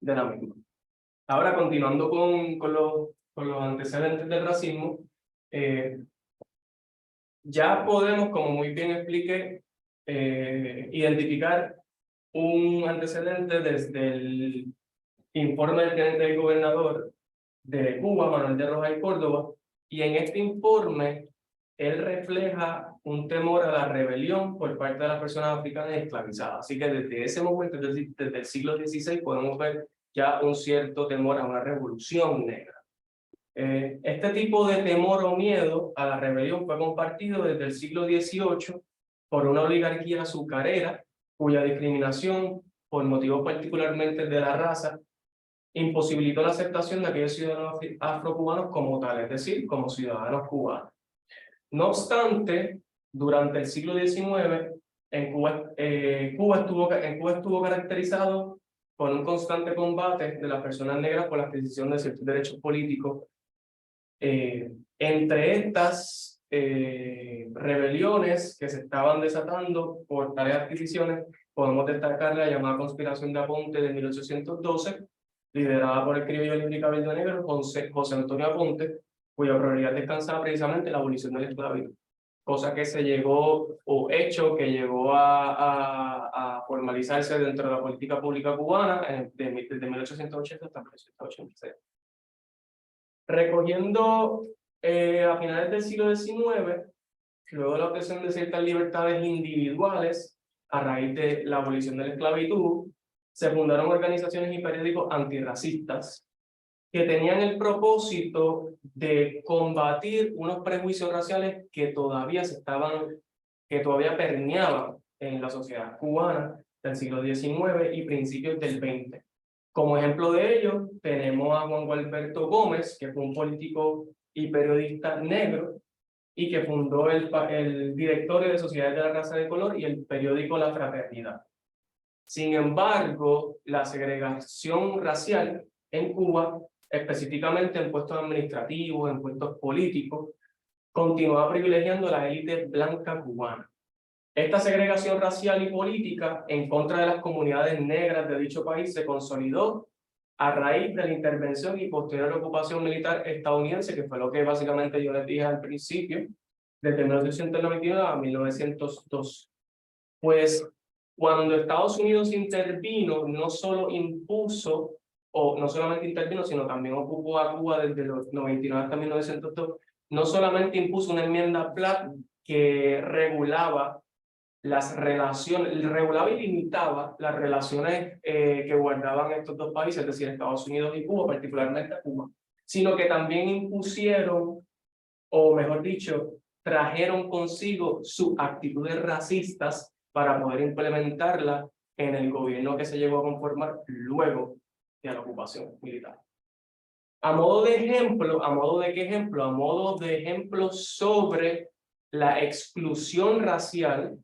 [SPEAKER 4] de la misma. Ahora, continuando con los antecedentes del racismo, ya podemos, como muy bien expliqué, identificar un antecedente desde el informe del teniente del gobernador de Cuba, Manuel de Rojas y Córdoba, y en este informe él refleja un temor a la rebelión por parte de las personas africanas esclavizadas. Así que desde ese momento, desde el siglo XVI, podemos ver ya un cierto temor a una revolución negra. Este tipo de temor o miedo a la rebelión fue compartido desde el siglo XVIII por una oligarquía azucarera, cuya discriminación por motivos particularmente de la raza imposibilitó la aceptación de aquellos ciudadanos afrocubanos como tal, es decir, como ciudadanos cubanos. No obstante, Durante el siglo XIX, Cuba estuvo caracterizado por un constante combate de las personas negras por la adquisición de ciertos derechos políticos. Entre estas rebeliones que se estaban desatando por tales adquisiciones, podemos destacar la llamada Conspiración de Aponte de 1812, liderada por el criollo libre y cabildo negro José Antonio Aponte, cuya prioridad descansaba precisamente en la abolición de la esclavitud. Cosa que se llegó, o hecho que llegó a formalizarse dentro de la política pública cubana desde 1880 hasta 1886. Recogiendo a finales del siglo XIX, luego de la obtención de ciertas libertades individuales a raíz de la abolición de la esclavitud, se fundaron organizaciones y periódicos antirracistas que tenían el propósito de combatir unos prejuicios raciales que todavía permeaban en la sociedad cubana del siglo XIX y principios del XX. Como ejemplo de ello, tenemos a Juan Gualberto Gómez, que fue un político y periodista negro y que fundó el Directorio de Sociedades de la Raza de Color y el periódico La Fraternidad. Sin embargo, la segregación racial en Cuba, específicamente en puestos administrativos, en puestos políticos, continuaba privilegiando la élite blanca cubana. Esta segregación racial y política en contra de las comunidades negras de dicho país se consolidó a raíz de la intervención y posterior ocupación militar estadounidense, que fue lo que básicamente yo les dije al principio, desde 1999 a 1902. Pues cuando Estados Unidos intervino, no solamente intervino, sino también ocupó a Cuba desde los 99 hasta 1902, no solamente impuso una enmienda Platt que regulaba y limitaba las relaciones que guardaban estos dos países, es decir, Estados Unidos y Cuba, particularmente Cuba, sino que también impusieron, o mejor dicho, trajeron consigo sus actitudes racistas para poder implementarla en el gobierno que se llegó a conformar luego de la ocupación militar. A modo de ejemplo sobre la exclusión racial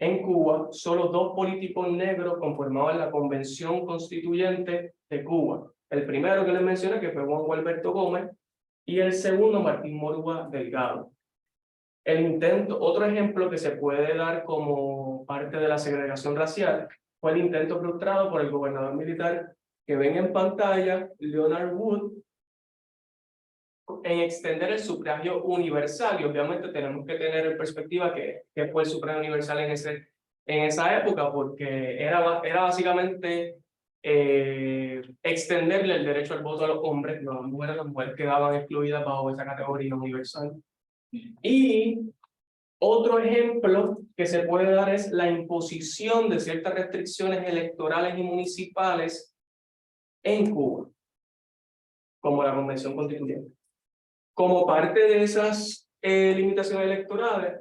[SPEAKER 4] en Cuba, solo 2 políticos negros conformaban la Convención Constituyente de Cuba. El primero que les mencioné, que fue Juan Gualberto Gómez, y el segundo, Martín Morúa Delgado. Otro ejemplo que se puede dar como parte de la segregación racial fue el intento frustrado por el gobernador militar que ven en pantalla, Leonard Wood, en extender el sufragio universal. Y obviamente tenemos que tener en perspectiva que fue el sufragio universal en esa época, porque era básicamente extenderle el derecho al voto a los hombres, no a las mujeres quedaban excluidas bajo esa categoría universal. Y otro ejemplo que se puede dar es la imposición de ciertas restricciones electorales y municipales en Cuba, como la Convención Constituyente. Como parte de esas limitaciones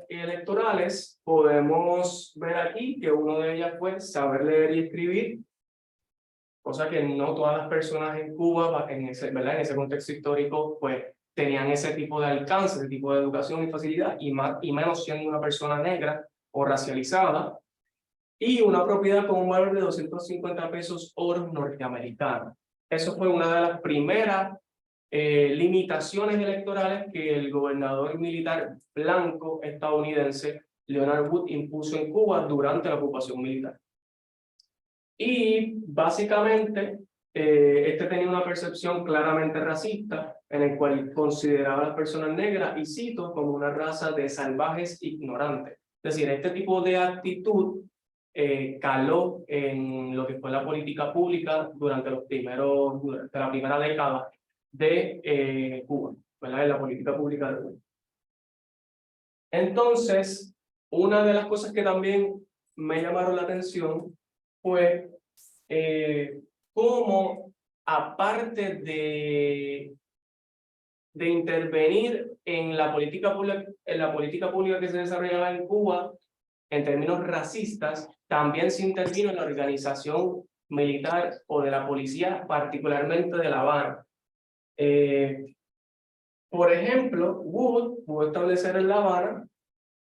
[SPEAKER 4] electorales, podemos ver aquí que una de ellas fue saber leer y escribir, cosa que no todas las personas en Cuba, en ese contexto histórico, pues tenían ese tipo de alcance, ese tipo de educación y facilidad, y menos siendo una persona negra o racializada, y una propiedad con un valor de 250 pesos oro norteamericanos. Eso fue una de las primeras limitaciones electorales que el gobernador militar blanco estadounidense Leonard Wood impuso en Cuba durante la ocupación militar. Y básicamente este tenía una percepción claramente racista, en el cual consideraba a las personas negras, y cito, como una raza de salvajes ignorantes. Es decir, este tipo de actitud caló en lo que fue la política pública durante la primera década de Cuba, ¿verdad? En la política pública de Cuba. Entonces, una de las cosas que también me llamaron la atención fue cómo, aparte de intervenir en la política pública que se desarrollaba en Cuba, en términos racistas, también se intervino en la organización militar o de la policía, particularmente de La Habana. Por ejemplo, Wood pudo establecer en La Habana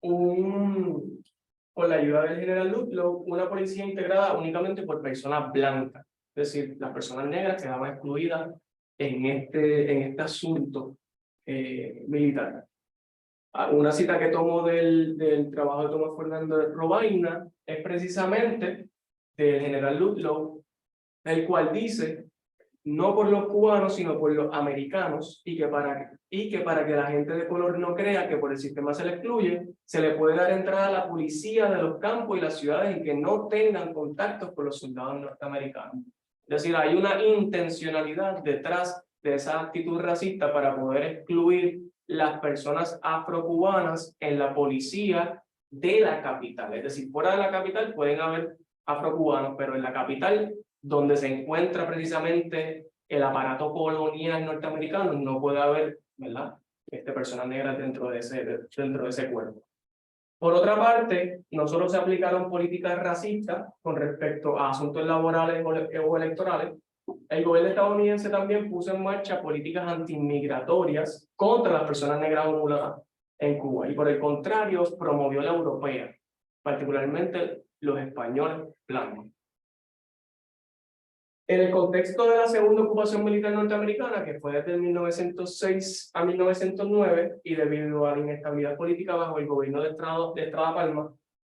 [SPEAKER 4] con la ayuda del general Ludlow, una policía integrada únicamente por personas blancas. Es decir, las personas negras quedaban excluidas en este asunto militar. Una cita que tomo del trabajo de Tomás Fernández Robaina es precisamente del general Ludlow, el cual dice: no por los cubanos, sino por los americanos, y que para que la gente de color no crea que por el sistema se le excluye, se le puede dar entrada a la policía de los campos y las ciudades y que no tengan contactos con los soldados norteamericanos. Es decir, hay una intencionalidad detrás de esa actitud racista para poder excluir las personas afrocubanas en la policía de la capital. Es decir, fuera de la capital pueden haber afrocubanos, pero en la capital, donde se encuentra precisamente el aparato colonial norteamericano, no puede haber, ¿verdad?, personas negras dentro de ese cuerpo. Por otra parte, no solo se aplicaron políticas racistas con respecto a asuntos laborales o electorales, el gobierno estadounidense también puso en marcha políticas antiinmigratorias contra las personas negras o mulatas en Cuba, y por el contrario promovió la europea, particularmente los españoles blancos. En el contexto de la segunda ocupación militar norteamericana, que fue desde 1906 a 1909, y debido a la inestabilidad política bajo el gobierno de Estrada Palma,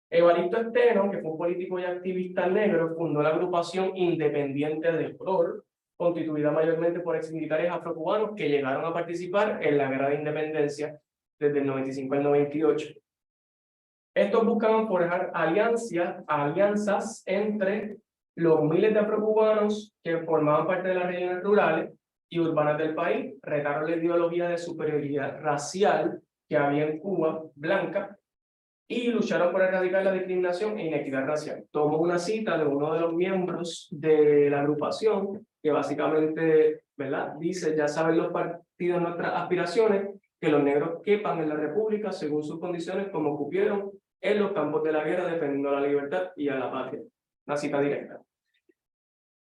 [SPEAKER 4] Evaristo Esteno, que fue un político y activista negro, fundó la agrupación Independiente del Color, constituida mayormente por exmilitares afrocubanos que llegaron a participar en la Guerra de Independencia desde el 95 al 98. Estos buscaban forjar alianzas entre los miles de afrocubanos que formaban parte de las regiones rurales y urbanas del país, retaron la ideología de superioridad racial que había en Cuba blanca y lucharon por erradicar la discriminación e inequidad racial. Tomo una cita de uno de los miembros de la agrupación que básicamente, ¿verdad?, dice: ya saben los partidos nuestras aspiraciones, que los negros quepan en la república según sus condiciones, como cupieron en los campos de la guerra defendiendo la libertad y a la patria. Una cita directa.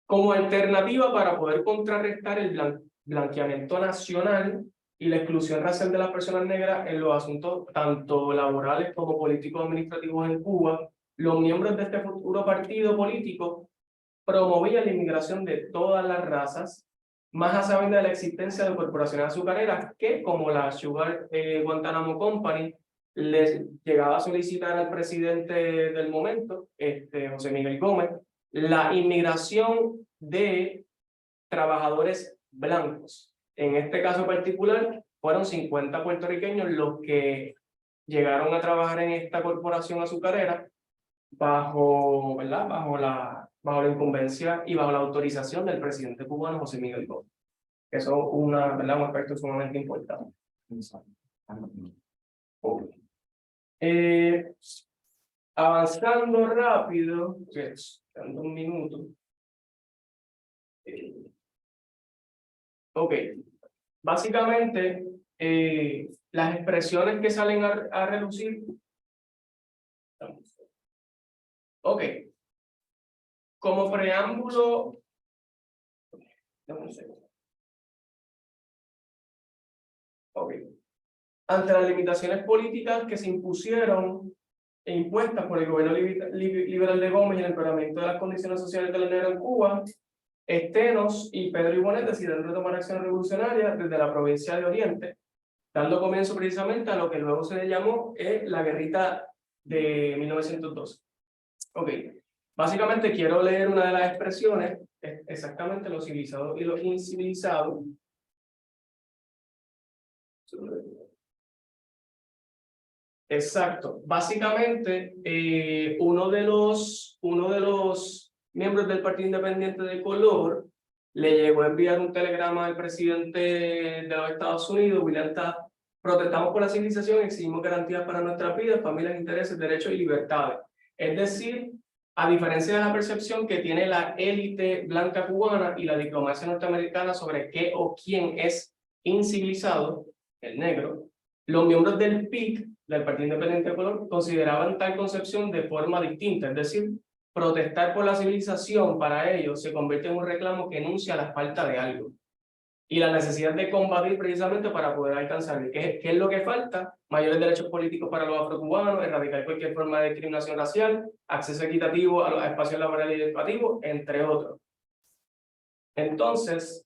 [SPEAKER 4] Como alternativa para poder contrarrestar el blanqueamiento nacional y la exclusión racial de las personas negras en los asuntos tanto laborales como políticos administrativos en Cuba, los miembros de este futuro partido político promovían la inmigración de todas las razas, más a sabiendas de la existencia de corporaciones azucareras que, como la Sugar Guantanamo Company, les llegaba a solicitar al presidente del momento, José Miguel Gómez, la inmigración de trabajadores blancos. En este caso particular, fueron 50 puertorriqueños los que llegaron a trabajar en esta corporación azucarera bajo, ¿verdad?, bajo la incumbencia y bajo la autorización del presidente cubano José Miguel Gómez. Eso es un aspecto sumamente importante. Avanzando rápido, dando un minuto. Ok, básicamente las expresiones que salen a relucir. Ok, como preámbulo. Ok, ante las limitaciones políticas que se impusieron e impuestas por el gobierno liberal de Gómez y el empeoramiento de las condiciones sociales de los negros en Cuba, Estenos y Pedro Ibonet decidieron retomar acción revolucionaria desde la provincia de Oriente, dando comienzo precisamente a lo que luego se le llamó la guerrita de 1912. Ok, básicamente quiero leer una de las expresiones, exactamente lo civilizado y lo incivilizado. Exacto, básicamente uno de los miembros del Partido Independiente de Color le llegó a enviar un telegrama al presidente de los Estados Unidos, William Taft: protestamos por la civilización, exigimos garantías para nuestras vidas, familias, intereses, derechos y libertades. Es decir, a diferencia de la percepción que tiene la élite blanca cubana y la diplomacia norteamericana sobre qué o quién es incivilizado, el negro, los miembros del PIC, del Partido Independiente de Color, consideraban tal concepción de forma distinta. Es decir, protestar por la civilización para ellos se convierte en un reclamo que enuncia la falta de algo. y la necesidad de combatir precisamente para poder alcanzar. ¿Qué es lo que falta? Mayores derechos políticos para los afrocubanos, erradicar cualquier forma de discriminación racial, acceso equitativo a los espacios laborales y educativos, entre otros. Entonces,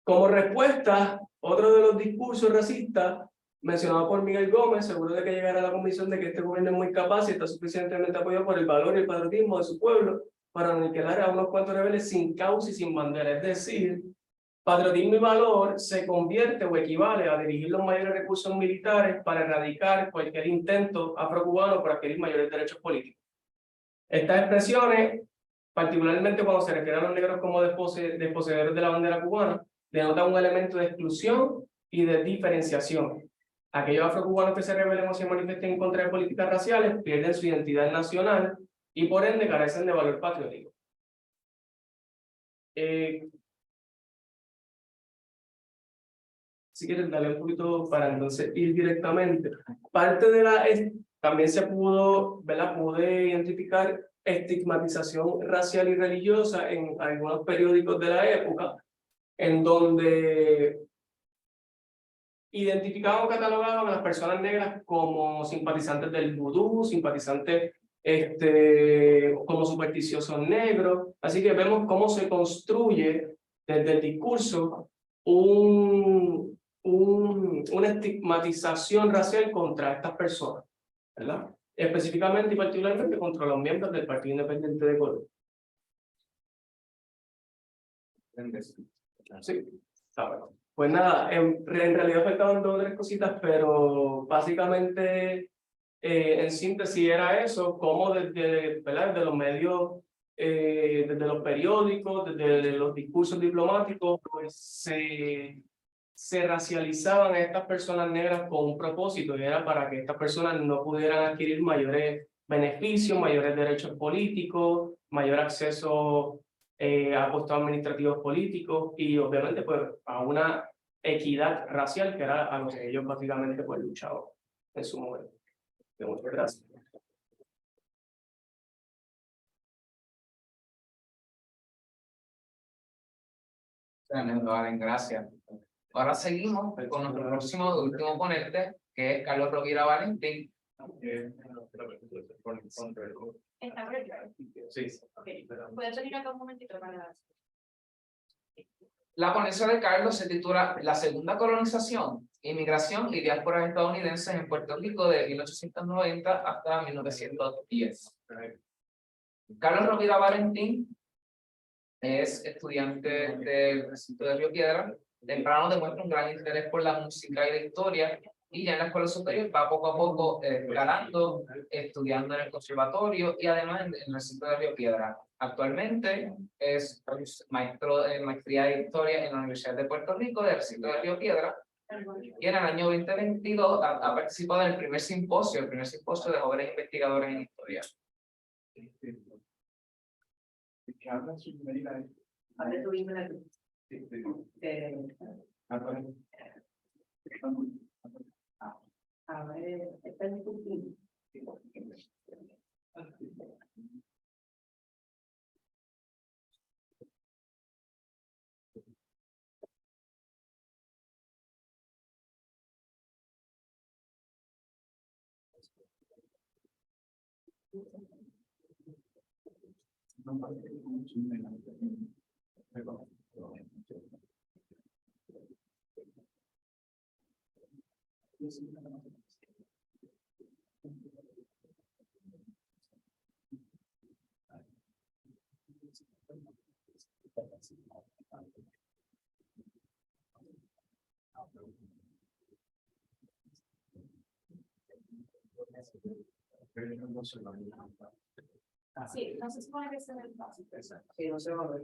[SPEAKER 4] como respuesta, otro de los discursos racistas mencionado por Miguel Gómez, seguro de que llegará a la convicción de que este gobierno es muy capaz y está suficientemente apoyado por el valor y el patriotismo de su pueblo para aniquilar a unos cuantos rebeldes sin causa y sin bandera. Es decir, patriotismo y valor se convierte o equivale a dirigir los mayores recursos militares para erradicar cualquier intento afrocubano por adquirir mayores derechos políticos. Estas expresiones, particularmente cuando se refieren a los negros como desposeedores de la bandera cubana, denotan un elemento de exclusión y de diferenciación. Aquellos afrocubanos que se rebelen o se manifiesten en contra de políticas raciales pierden su identidad nacional y por ende carecen de valor patriótico. Si quieren darle un poquito para entonces ir directamente. Parte de también se pude identificar estigmatización racial y religiosa en algunos periódicos de la época, en donde identificaban o catalogaban a las personas negras como simpatizantes del vudú, simpatizantes como supersticiosos negros. Así que vemos cómo se construye desde el discurso una estigmatización racial contra estas personas, ¿verdad? Específicamente y particularmente contra los miembros del Partido Independiente de Colombia. Sí, está bueno. Pues nada, en realidad faltaban 2 o 3 cositas, pero básicamente, en síntesis era eso, cómo desde los medios, desde los periódicos, desde los discursos diplomáticos, pues se racializaban a estas personas negras con un propósito, y era para que estas personas no pudieran adquirir mayores beneficios, mayores derechos políticos, mayor acceso a puestos administrativos políticos y obviamente pues a una equidad racial que era a lo que ellos básicamente pues luchaban en su momento. Muchas gracias.
[SPEAKER 1] Tremendo, Valen, gracias. Ahora seguimos con nuestro próximo último ponente, que es Carlos Rovira Valentín.
[SPEAKER 5] ¿Está ready?
[SPEAKER 4] Sí.
[SPEAKER 5] Okay. ¿Puedes venir acá un momentito para...?
[SPEAKER 1] La ponencia de Carlos se titula La segunda colonización, inmigración y diásporas estadounidenses en Puerto Rico de 1890 hasta 1910. Carlos Rovira Valentín es estudiante del recinto de Río Piedra. Temprano demuestra un gran interés por la música y la historia, y ya en la escuela superior va poco a poco escalando, estudiando en el conservatorio y además en el recinto de Río Piedra. Actualmente es maestro en maestría de historia en la Universidad de Puerto Rico del recinto de Río Piedra, y en el año 2022 ha participado en el primer simposio de jóvenes investigadores en historia.
[SPEAKER 5] Ahora tuvimos la... A ver, está en tu... Sí, no se supone que es en el paso.
[SPEAKER 1] Sí, no se va a ver.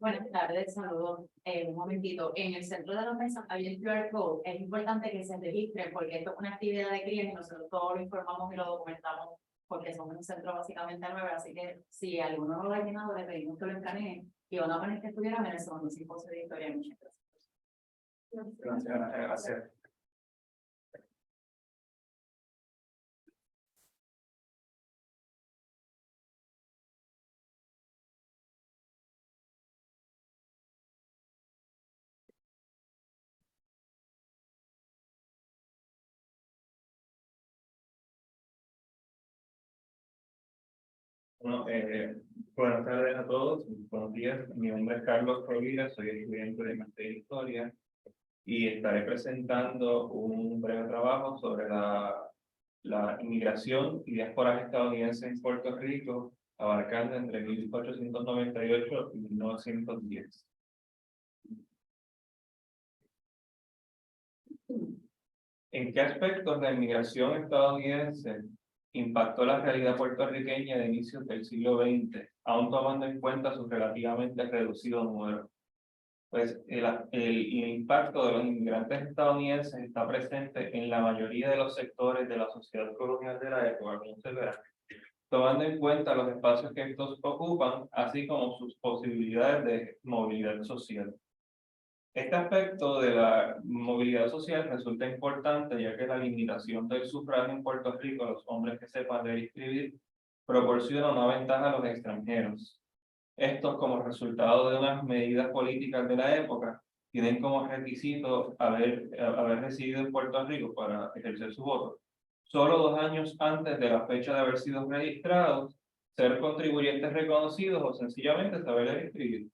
[SPEAKER 5] Buenas tardes, saludos. Un momentito, en el centro de la mesa había el QR code. Es importante que se registre porque esto es una actividad de CRIES y nosotros todo lo informamos y lo documentamos porque somos un centro básicamente nuevo, así que si alguno no lo ha llenado, le pedimos que lo escanee y van a poner que estuviera en el segundo simposio de historia. Muchas gracias.
[SPEAKER 4] Gracias.
[SPEAKER 6] Bueno, buenas tardes a todos, buenos días. Mi nombre es Carlos Rovira, soy estudiante de Maestría en Historia y estaré presentando un breve trabajo sobre la inmigración y diáspora estadounidense en Puerto Rico, abarcando entre 1898 y 1910. ¿En qué aspectos la inmigración estadounidense impactó la realidad puertorriqueña de inicios del siglo XX, aun tomando en cuenta su relativamente reducido número? Pues el impacto de los inmigrantes estadounidenses está presente en la mayoría de los sectores de la sociedad colonial de la época, como se verá, tomando en cuenta los espacios que estos ocupan, así como sus posibilidades de movilidad social. Este aspecto de la movilidad social resulta importante ya que la limitación del sufragio en Puerto Rico a los hombres que sepan leer y escribir proporciona una ventaja a los extranjeros. Estos, como resultado de unas medidas políticas de la época, tienen como requisito haber residido en Puerto Rico para ejercer su voto. Solo 2 años antes de la fecha de haber sido registrados, ser contribuyentes reconocidos o sencillamente saber leer y escribir.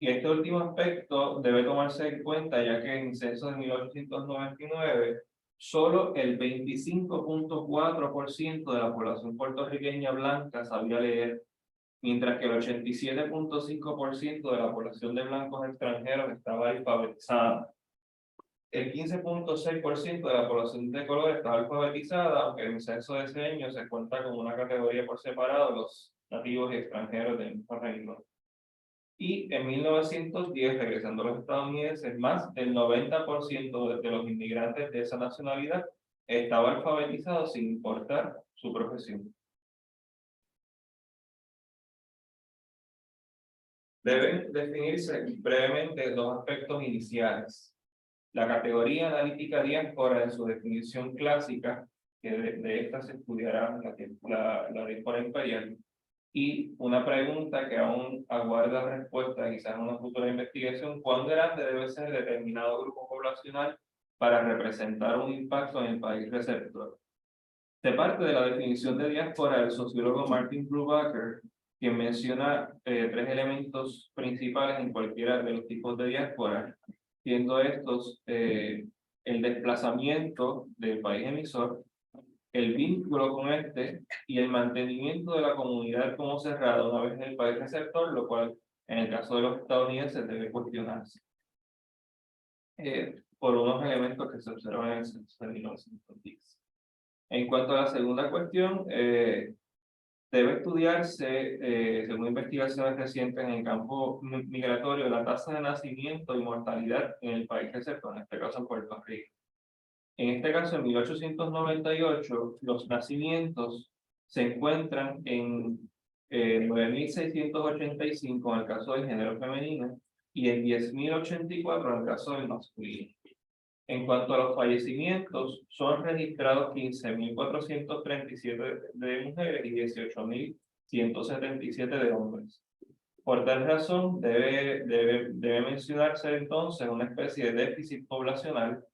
[SPEAKER 6] Y este último aspecto debe tomarse en cuenta ya que en el censo de 1899, solo el 25.4% de la población puertorriqueña blanca sabía leer, mientras que el 87.5% de la población de blancos extranjeros estaba alfabetizada. El 15.6% de la población de color estaba alfabetizada, aunque en el censo de ese año se cuenta como una categoría por separado los nativos y extranjeros del mismo reino. Y en 1910, regresando a los estadounidenses, más del 90% de los inmigrantes de esa nacionalidad estaba alfabetizado sin importar su profesión. Deben definirse brevemente 2 aspectos iniciales. La categoría analítica diáspora en su definición clásica, que de esta se estudiará la diáspora imperial, y una pregunta que aún aguarda respuesta quizás en una futura investigación: ¿cuán grande debe ser determinado grupo poblacional para representar un impacto en el país receptor? Se parte de la definición de diáspora del sociólogo Martin Brubaker, quien menciona 3 elementos principales en cualquiera de los tipos de diáspora, siendo estos el desplazamiento del país emisor, el vínculo con este y el mantenimiento de la comunidad como cerrada una vez en el país receptor, lo cual en el caso de los estadounidenses debe cuestionarse por unos elementos que se observan en el censo de 1910. En cuanto a la segunda cuestión, debe estudiarse, según investigaciones recientes en el campo migratorio, la tasa de nacimiento y mortalidad en el país receptor, en este caso en Puerto Rico. En este caso, en 1898, los nacimientos se encuentran en 9.685 en el caso del género femenino y en 10.084 en el caso del masculino. En cuanto a los fallecimientos, son registrados 15.437 de mujeres y 18.177 de hombres. Por tal razón, debe mencionarse entonces una especie de déficit poblacional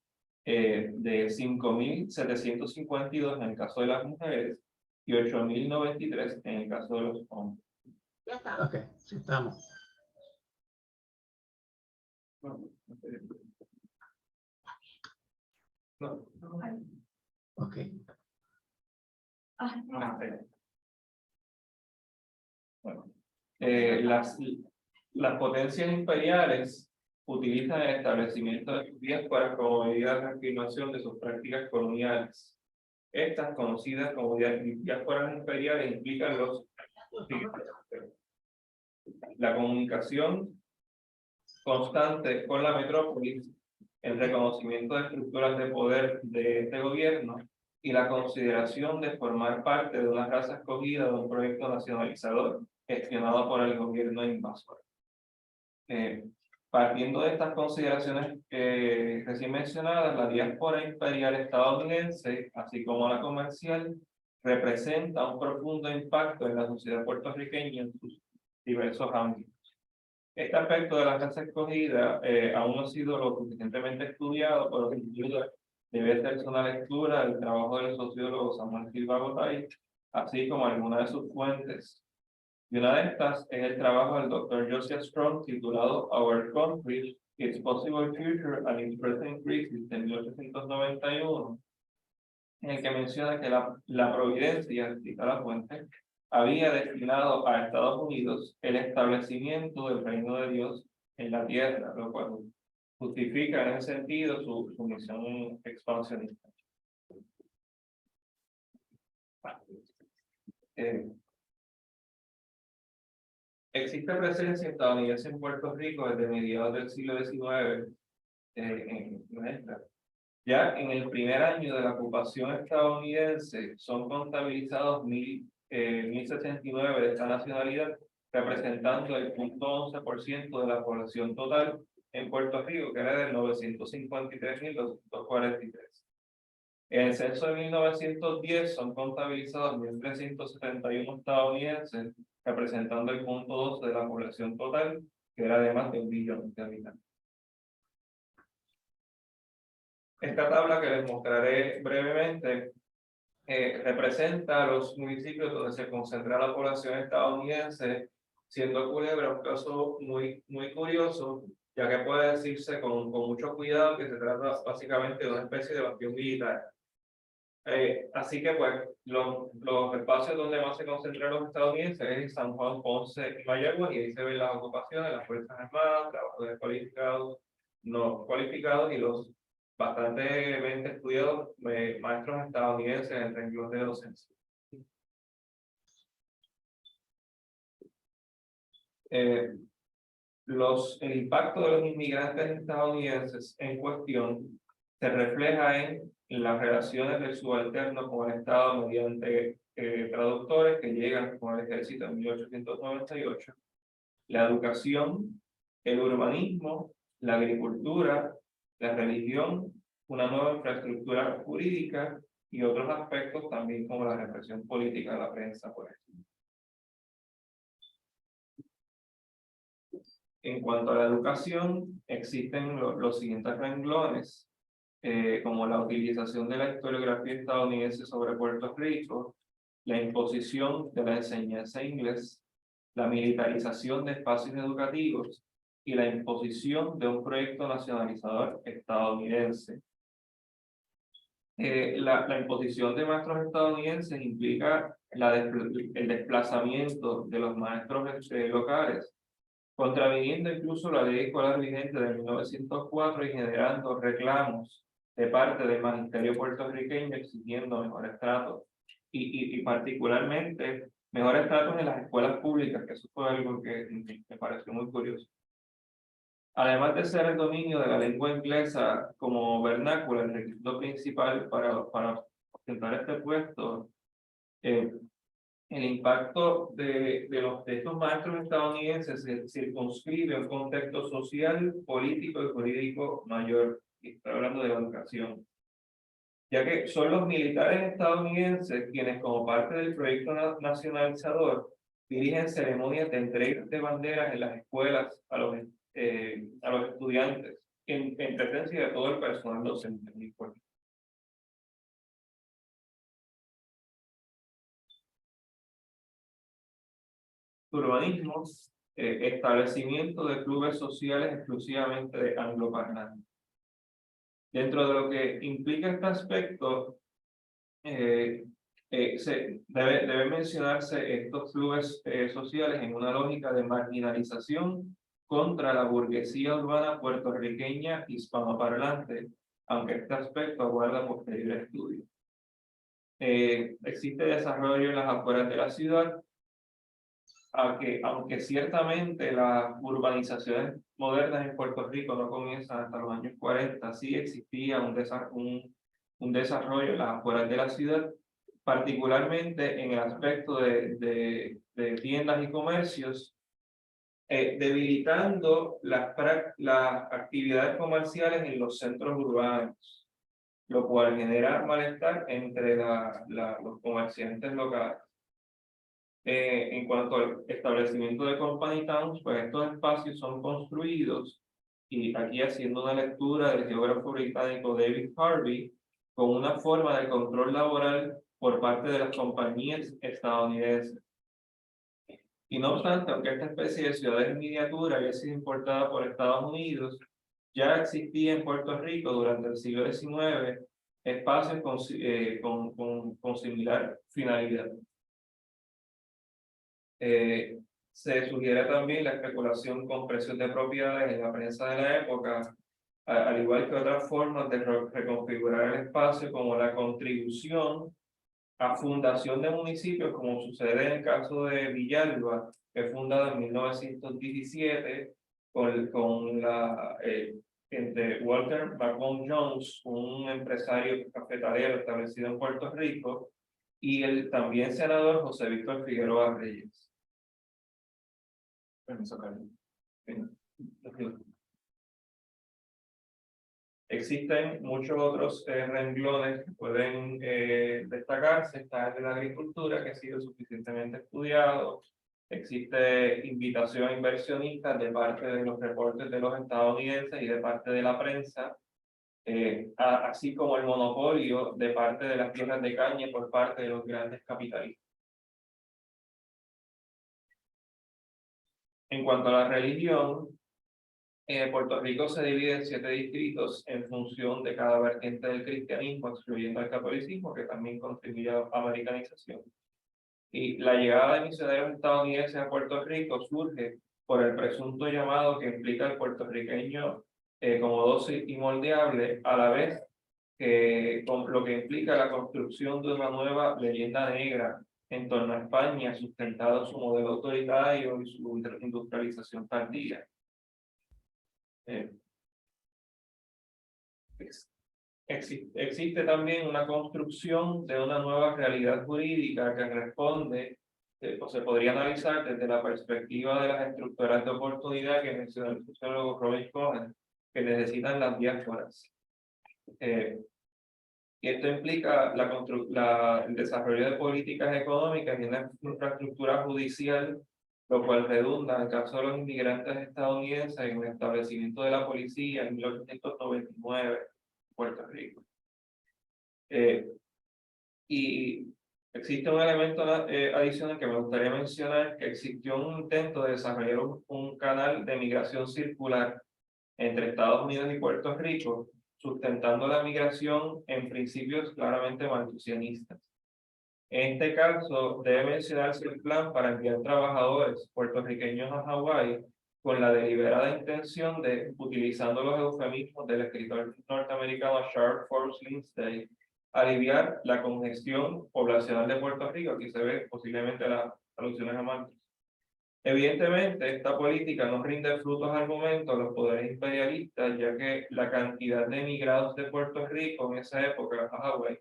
[SPEAKER 6] de 5.752 en el caso de las mujeres y 8.093 en el caso de los hombres.
[SPEAKER 3] Ya está.
[SPEAKER 7] Ok, sí estamos. Ok.
[SPEAKER 6] Bueno, las potencias imperiales utilizan el establecimiento de sus diásporas como medida de reafirmación de sus prácticas coloniales. Estas, conocidas como diásporas imperiales, implican la comunicación constante con la metrópolis, el reconocimiento de estructuras de poder de este gobierno y la consideración de formar parte de una raza escogida de un proyecto nacionalizador gestionado por el gobierno invasor. Partiendo de estas consideraciones recién mencionadas, la diáspora imperial estadounidense, así como la comercial, representa un profundo impacto en la sociedad puertorriqueña en sus diversos ámbitos. Este aspecto de la raza escogida aún no ha sido lo suficientemente estudiado, pero sin duda debe hacerse una lectura del trabajo del sociólogo Samuel Silva Gotay, así como algunas de sus fuentes. Y una de estas es el trabajo del Dr. Josiah Strong titulado Our Country, Its Possible Future and Its Present Crisis de 1891, en el que menciona que la Providencia, cita la fuente, había destinado a Estados Unidos el establecimiento del reino de Dios en la tierra, lo cual justifica en ese sentido su misión expansionista. Existe presencia estadounidense en Puerto Rico desde mediados del siglo XIX Ya en el primer año de la ocupación estadounidense son contabilizados 1.069 de esta nacionalidad, representando el 0.11% de la población total en Puerto Rico, que era de 953.243. En el censo de 1910 son contabilizados 1.371 estadounidenses, representando el 0.12% de la población total, que era de más de 1 billón de habitantes. Esta tabla que les mostraré brevemente representa los municipios donde se concentra la población estadounidense, siendo Culebra un caso muy curioso, ya que puede decirse con mucho cuidado que se trata básicamente de una especie de bastión militar. Así que pues los espacios donde más se concentran los estadounidenses es en San Juan, Ponce y Mayagüez, y ahí se ven las ocupaciones, las Fuerzas Armadas, trabajadores cualificados, no cualificados y los bastante estudiados maestros estadounidenses en el renglón de docencia. El impacto de los inmigrantes estadounidenses en cuestión se refleja en las relaciones del subalterno con el Estado mediante traductores que llegan con el ejército en 1898, la educación, el urbanismo, la agricultura, la religión, una nueva infraestructura jurídica y otros aspectos también como la represión política de la prensa, por ejemplo. En cuanto a la educación, existen los siguientes renglones, como la utilización de la historiografía estadounidense sobre Puerto Rico, la imposición de la enseñanza inglés, la militarización de espacios educativos y la imposición de un proyecto nacionalizador estadounidense. La imposición de maestros estadounidenses implica el desplazamiento de los maestros locales, contraviniendo incluso la ley escolar vigente de 1904 y generando reclamos de parte del magisterio puertorriqueño exigiendo mejores tratos y particularmente mejores tratos en las escuelas públicas, que eso fue algo que me pareció muy curioso. Además de ser el dominio de la lengua inglesa como vernácula, el requisito principal para ostentar este puesto, el impacto de estos maestros estadounidenses se circunscribe a un contexto social, político y jurídico mayor. Y estoy hablando de la educación, ya que son los militares estadounidenses quienes, como parte del proyecto nacionalizador, dirigen ceremonias de entrega de banderas en las escuelas a los estudiantes, en presencia de todo el personal docente. Urbanismo, establecimiento de clubes sociales exclusivamente de angloparlantes. Dentro de lo que implica este aspecto, debe mencionarse estos clubes sociales en una lógica de marginalización contra la burguesía urbana puertorriqueña hispanoparlante, aunque este aspecto aguarda posterior estudio. Existe desarrollo en las afueras de la ciudad, aunque ciertamente las urbanizaciones modernas en Puerto Rico no comienzan hasta los años 40, sí existía un desarrollo en las afueras de la ciudad, particularmente en el aspecto de tiendas y comercios, debilitando las actividades comerciales en los centros urbanos, lo cual genera malestar entre los comerciantes locales. En cuanto al establecimiento de company towns, pues estos espacios son construidos, y aquí haciendo una lectura del geógrafo británico David Harvey, con una forma de control laboral por parte de las compañías estadounidenses. Y no obstante, aunque esta especie de ciudades en miniatura había sido importada por Estados Unidos, ya existía en Puerto Rico durante el siglo XIX espacios con similar finalidad. Se sugiere también la especulación con precios de propiedades en la prensa de la época, al igual que otras formas de reconfigurar el espacio, como la contribución a fundación de municipios, como sucede en el caso de Villalba, que fue fundada en 1917 entre Walter McCone Jones, un empresario cafetalero establecido en Puerto Rico, y el también senador José Víctor Figueroa Reyes. Permiso, Carmen. Existen muchos otros renglones que pueden destacarse. Está el de la agricultura, que ha sido suficientemente estudiado. Existe invitación a inversionistas de parte de los reportes de los estadounidenses y de parte de la prensa, así como el monopolio de parte de las tierras de caña por parte de los grandes capitalistas. En cuanto a la religión, Puerto Rico se divide en 7 distritos en función de cada vertiente del cristianismo, excluyendo el catolicismo, que también contribuye a la americanización. Y la llegada de misioneros estadounidenses a Puerto Rico surge por el presunto llamado que implica al puertorriqueño como dócil y moldeable, a la vez que con lo que implica la construcción de una nueva leyenda negra en torno a España, sustentado en su modelo autoritario y su industrialización tardía. Existe también una construcción de una nueva realidad jurídica que responde, o se podría analizar desde la perspectiva de las estructuras de oportunidad que mencionó el sociólogo Robert Cohen, que necesitan las diásporas. Y esto implica el desarrollo de políticas económicas y una infraestructura judicial, lo cual redunda en el caso de los inmigrantes estadounidenses en el establecimiento de la policía en 1899 en Puerto Rico. Y existe un elemento adicional que me gustaría mencionar, que existió un intento de desarrollar un canal de migración circular entre Estados Unidos y Puerto Rico, sustentando la migración en principios claramente maltusianistas. En este caso, debe mencionarse el plan para enviar trabajadores puertorriqueños a Hawái con la deliberada intención de, utilizando los eufemismos del escritor norteamericano Charles Forbes Lindsay, aliviar la congestión poblacional de Puerto Rico. Aquí se ve posiblemente las alusiones a Marcos. Evidentemente, esta política no rinde frutos al momento a los poderes imperialistas, ya que la cantidad de emigrados de Puerto Rico en esa época a Hawái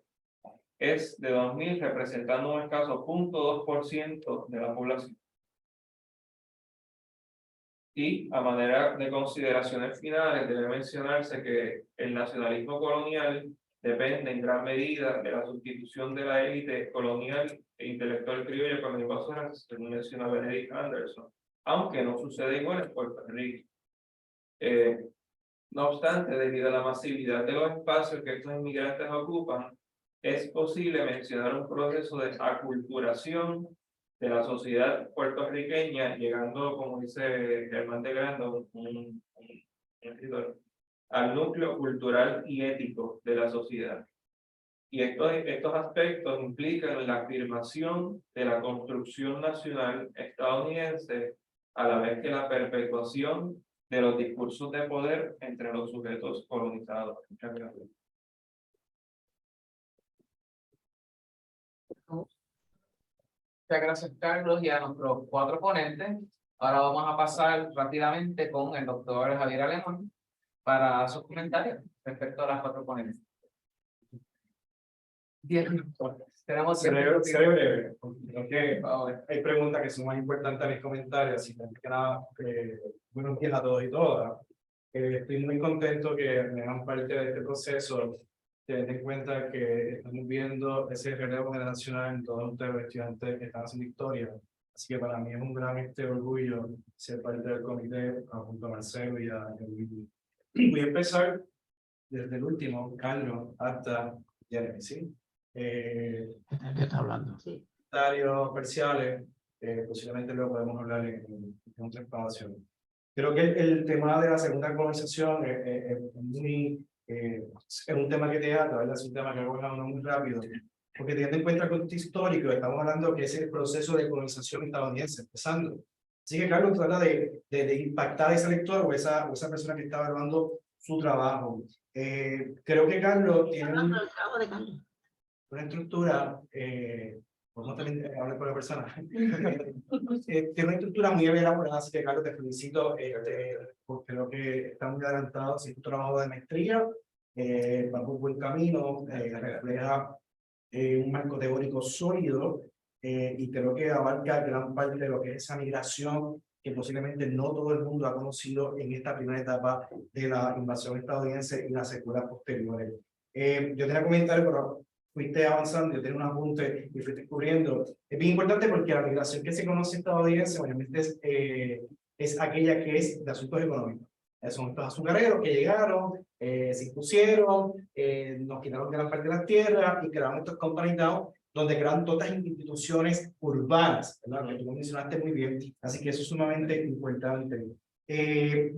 [SPEAKER 6] es de 2.000, representando un escaso 0.2% de la población. Y a manera de consideraciones finales, debe mencionarse que el nacionalismo colonial depende en gran medida de la sustitución de la élite colonial e intelectual criolla con la invasora, según menciona Benedict Anderson, aunque no sucede igual en Puerto Rico. No obstante, debido a la masividad de los espacios que estos inmigrantes ocupan, es posible mencionar un proceso de aculturación de la sociedad puertorriqueña, llegando, como dice Germán de Grando, un escritor, al núcleo cultural y ético de la sociedad. Y estos aspectos implican la afirmación de la construcción nacional estadounidense, a la vez que la perpetuación de los discursos de poder entre los sujetos colonizados. Muchas gracias.
[SPEAKER 1] Muchas gracias, Carlos, y a nuestros 4 ponentes. Ahora vamos a pasar rápidamente con el doctor Javier Alemán para sus comentarios respecto a las 4 ponentes. 10 minutos. Tenemos 10
[SPEAKER 7] Seré
[SPEAKER 1] minutos.
[SPEAKER 7] breve, porque creo que hay preguntas que son más importantes a mis comentarios, así que nada, buenos días a todos y todas. Estoy muy contento que me hagan parte de este proceso, teniendo en cuenta que estamos viendo ese relevo generacional en todos ustedes estudiantes que están haciendo historia. Así que para mí es un gran orgullo ser parte del comité junto a Marcelo y a Luigi. Voy a empezar desde el último, Carlos, hasta Jeremy, ¿sí?
[SPEAKER 8] ¿Qué está hablando?
[SPEAKER 7] Comentarios parciales, posiblemente lo podemos hablar en otra espacio. Creo que el tema de la segunda colonización es un tema que te ata, ¿verdad? Es un tema que abordamos muy rápido, porque teniendo en cuenta el contexto histórico, estamos hablando que es el proceso de colonización estadounidense empezando. Así que Carlos trata de impactar a ese lector o esa persona que está evaluando su trabajo. Creo que Carlos tiene una estructura, como también hablar con la persona, tiene una estructura muy elaborada, así que Carlos, te felicito, porque creo que está muy adelantado, si tu trabajo de maestría, va por buen camino, refleja un marco teórico sólido, y creo que abarca gran parte de lo que es esa migración que posiblemente no todo el mundo ha conocido en esta primera etapa de la invasión estadounidense y las secuelas posteriores. Yo tenía comentarios, pero fuiste avanzando, yo tenía un apunte y fui descubriendo. Es bien importante porque la migración que se conoce estadounidense, obviamente, es aquella que es de asuntos económicos. Son estos azucareros que llegaron, se impusieron, nos quitaron gran parte de las tierras y crearon estos company town, donde crean todas las instituciones urbanas, ¿verdad? Que tú mencionaste muy bien, así que eso es sumamente importante.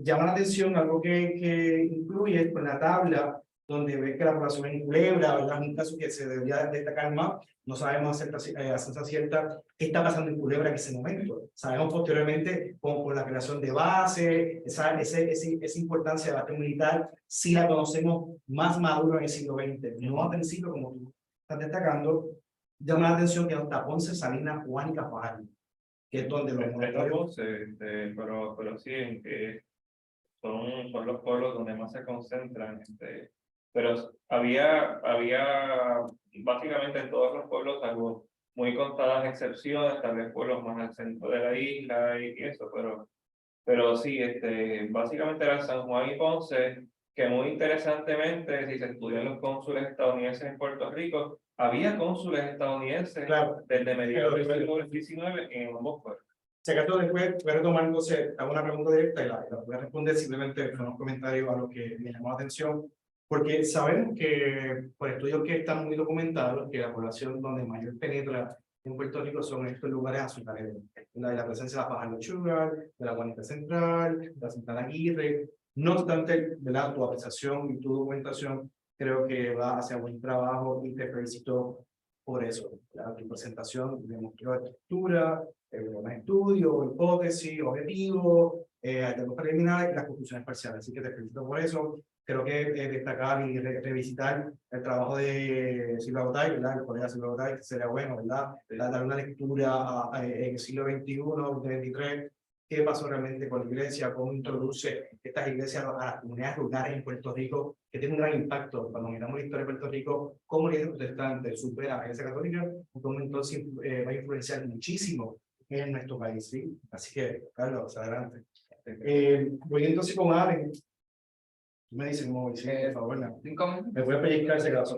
[SPEAKER 7] Llama la atención algo que incluye con la tabla, donde ves que la población en Culebra, ¿verdad? Es un caso que se debería destacar más. No sabemos a ciencia cierta qué está pasando en Culebra en ese momento. Sabemos posteriormente con la creación de bases, esa importancia de base militar, sí la conocemos más maduro en el siglo XX, no al principio como tú estás destacando. Llama la atención que hasta Ponce, Salinas, Juan y Cafajal, que es donde los monasterios...
[SPEAKER 6] pero sí, en que son los pueblos donde más se concentran. Pero había básicamente en todos los pueblos, salvo muy contadas excepciones, tal vez pueblos más al centro de la isla y eso, pero sí, básicamente era San Juan y Ponce, que muy interesantemente, si se estudian los cónsules estadounidenses en Puerto Rico, había cónsules estadounidenses desde mediados del siglo XIX en ambos pueblos.
[SPEAKER 7] Si acaso después voy a retomar, entonces, hago una pregunta directa y la voy a responder simplemente con unos comentarios a lo que me llamó la atención, porque sabemos que, por estudios que están muy documentados, que la población donde mayor penetra en Puerto Rico son estos lugares azucareros, la presencia de la Fajardo Sugar, de la Guanica Central, de la Santana Aguirre. No obstante, ¿verdad? Tu apreciación y tu documentación creo que va hacia buen trabajo y te felicito por eso. Tu presentación demostró estructura, un estudio, hipótesis, objetivo, datos preliminares y las conclusiones parciales. Así que te felicito por eso. Creo que destacar y revisitar el trabajo de Silva Gotay, ¿verdad? El colega Silva Gotay, sería bueno, ¿verdad? Dar una lectura en el siglo XXI, XXIII, qué pasó realmente con la iglesia, cómo introduce estas iglesias a las comunidades rurales en Puerto Rico, que tiene un gran impacto cuando miramos la historia de Puerto Rico, cómo la iglesia protestante supera a la iglesia católica, cómo entonces va a influenciar muchísimo en nuestro país, ¿sí? Así que, Carlos, adelante. Voy entonces con Allen. Tú me dices, no, sí, por favor, no.
[SPEAKER 1] 5 minutos.
[SPEAKER 7] Me voy a pellizcar ese caso.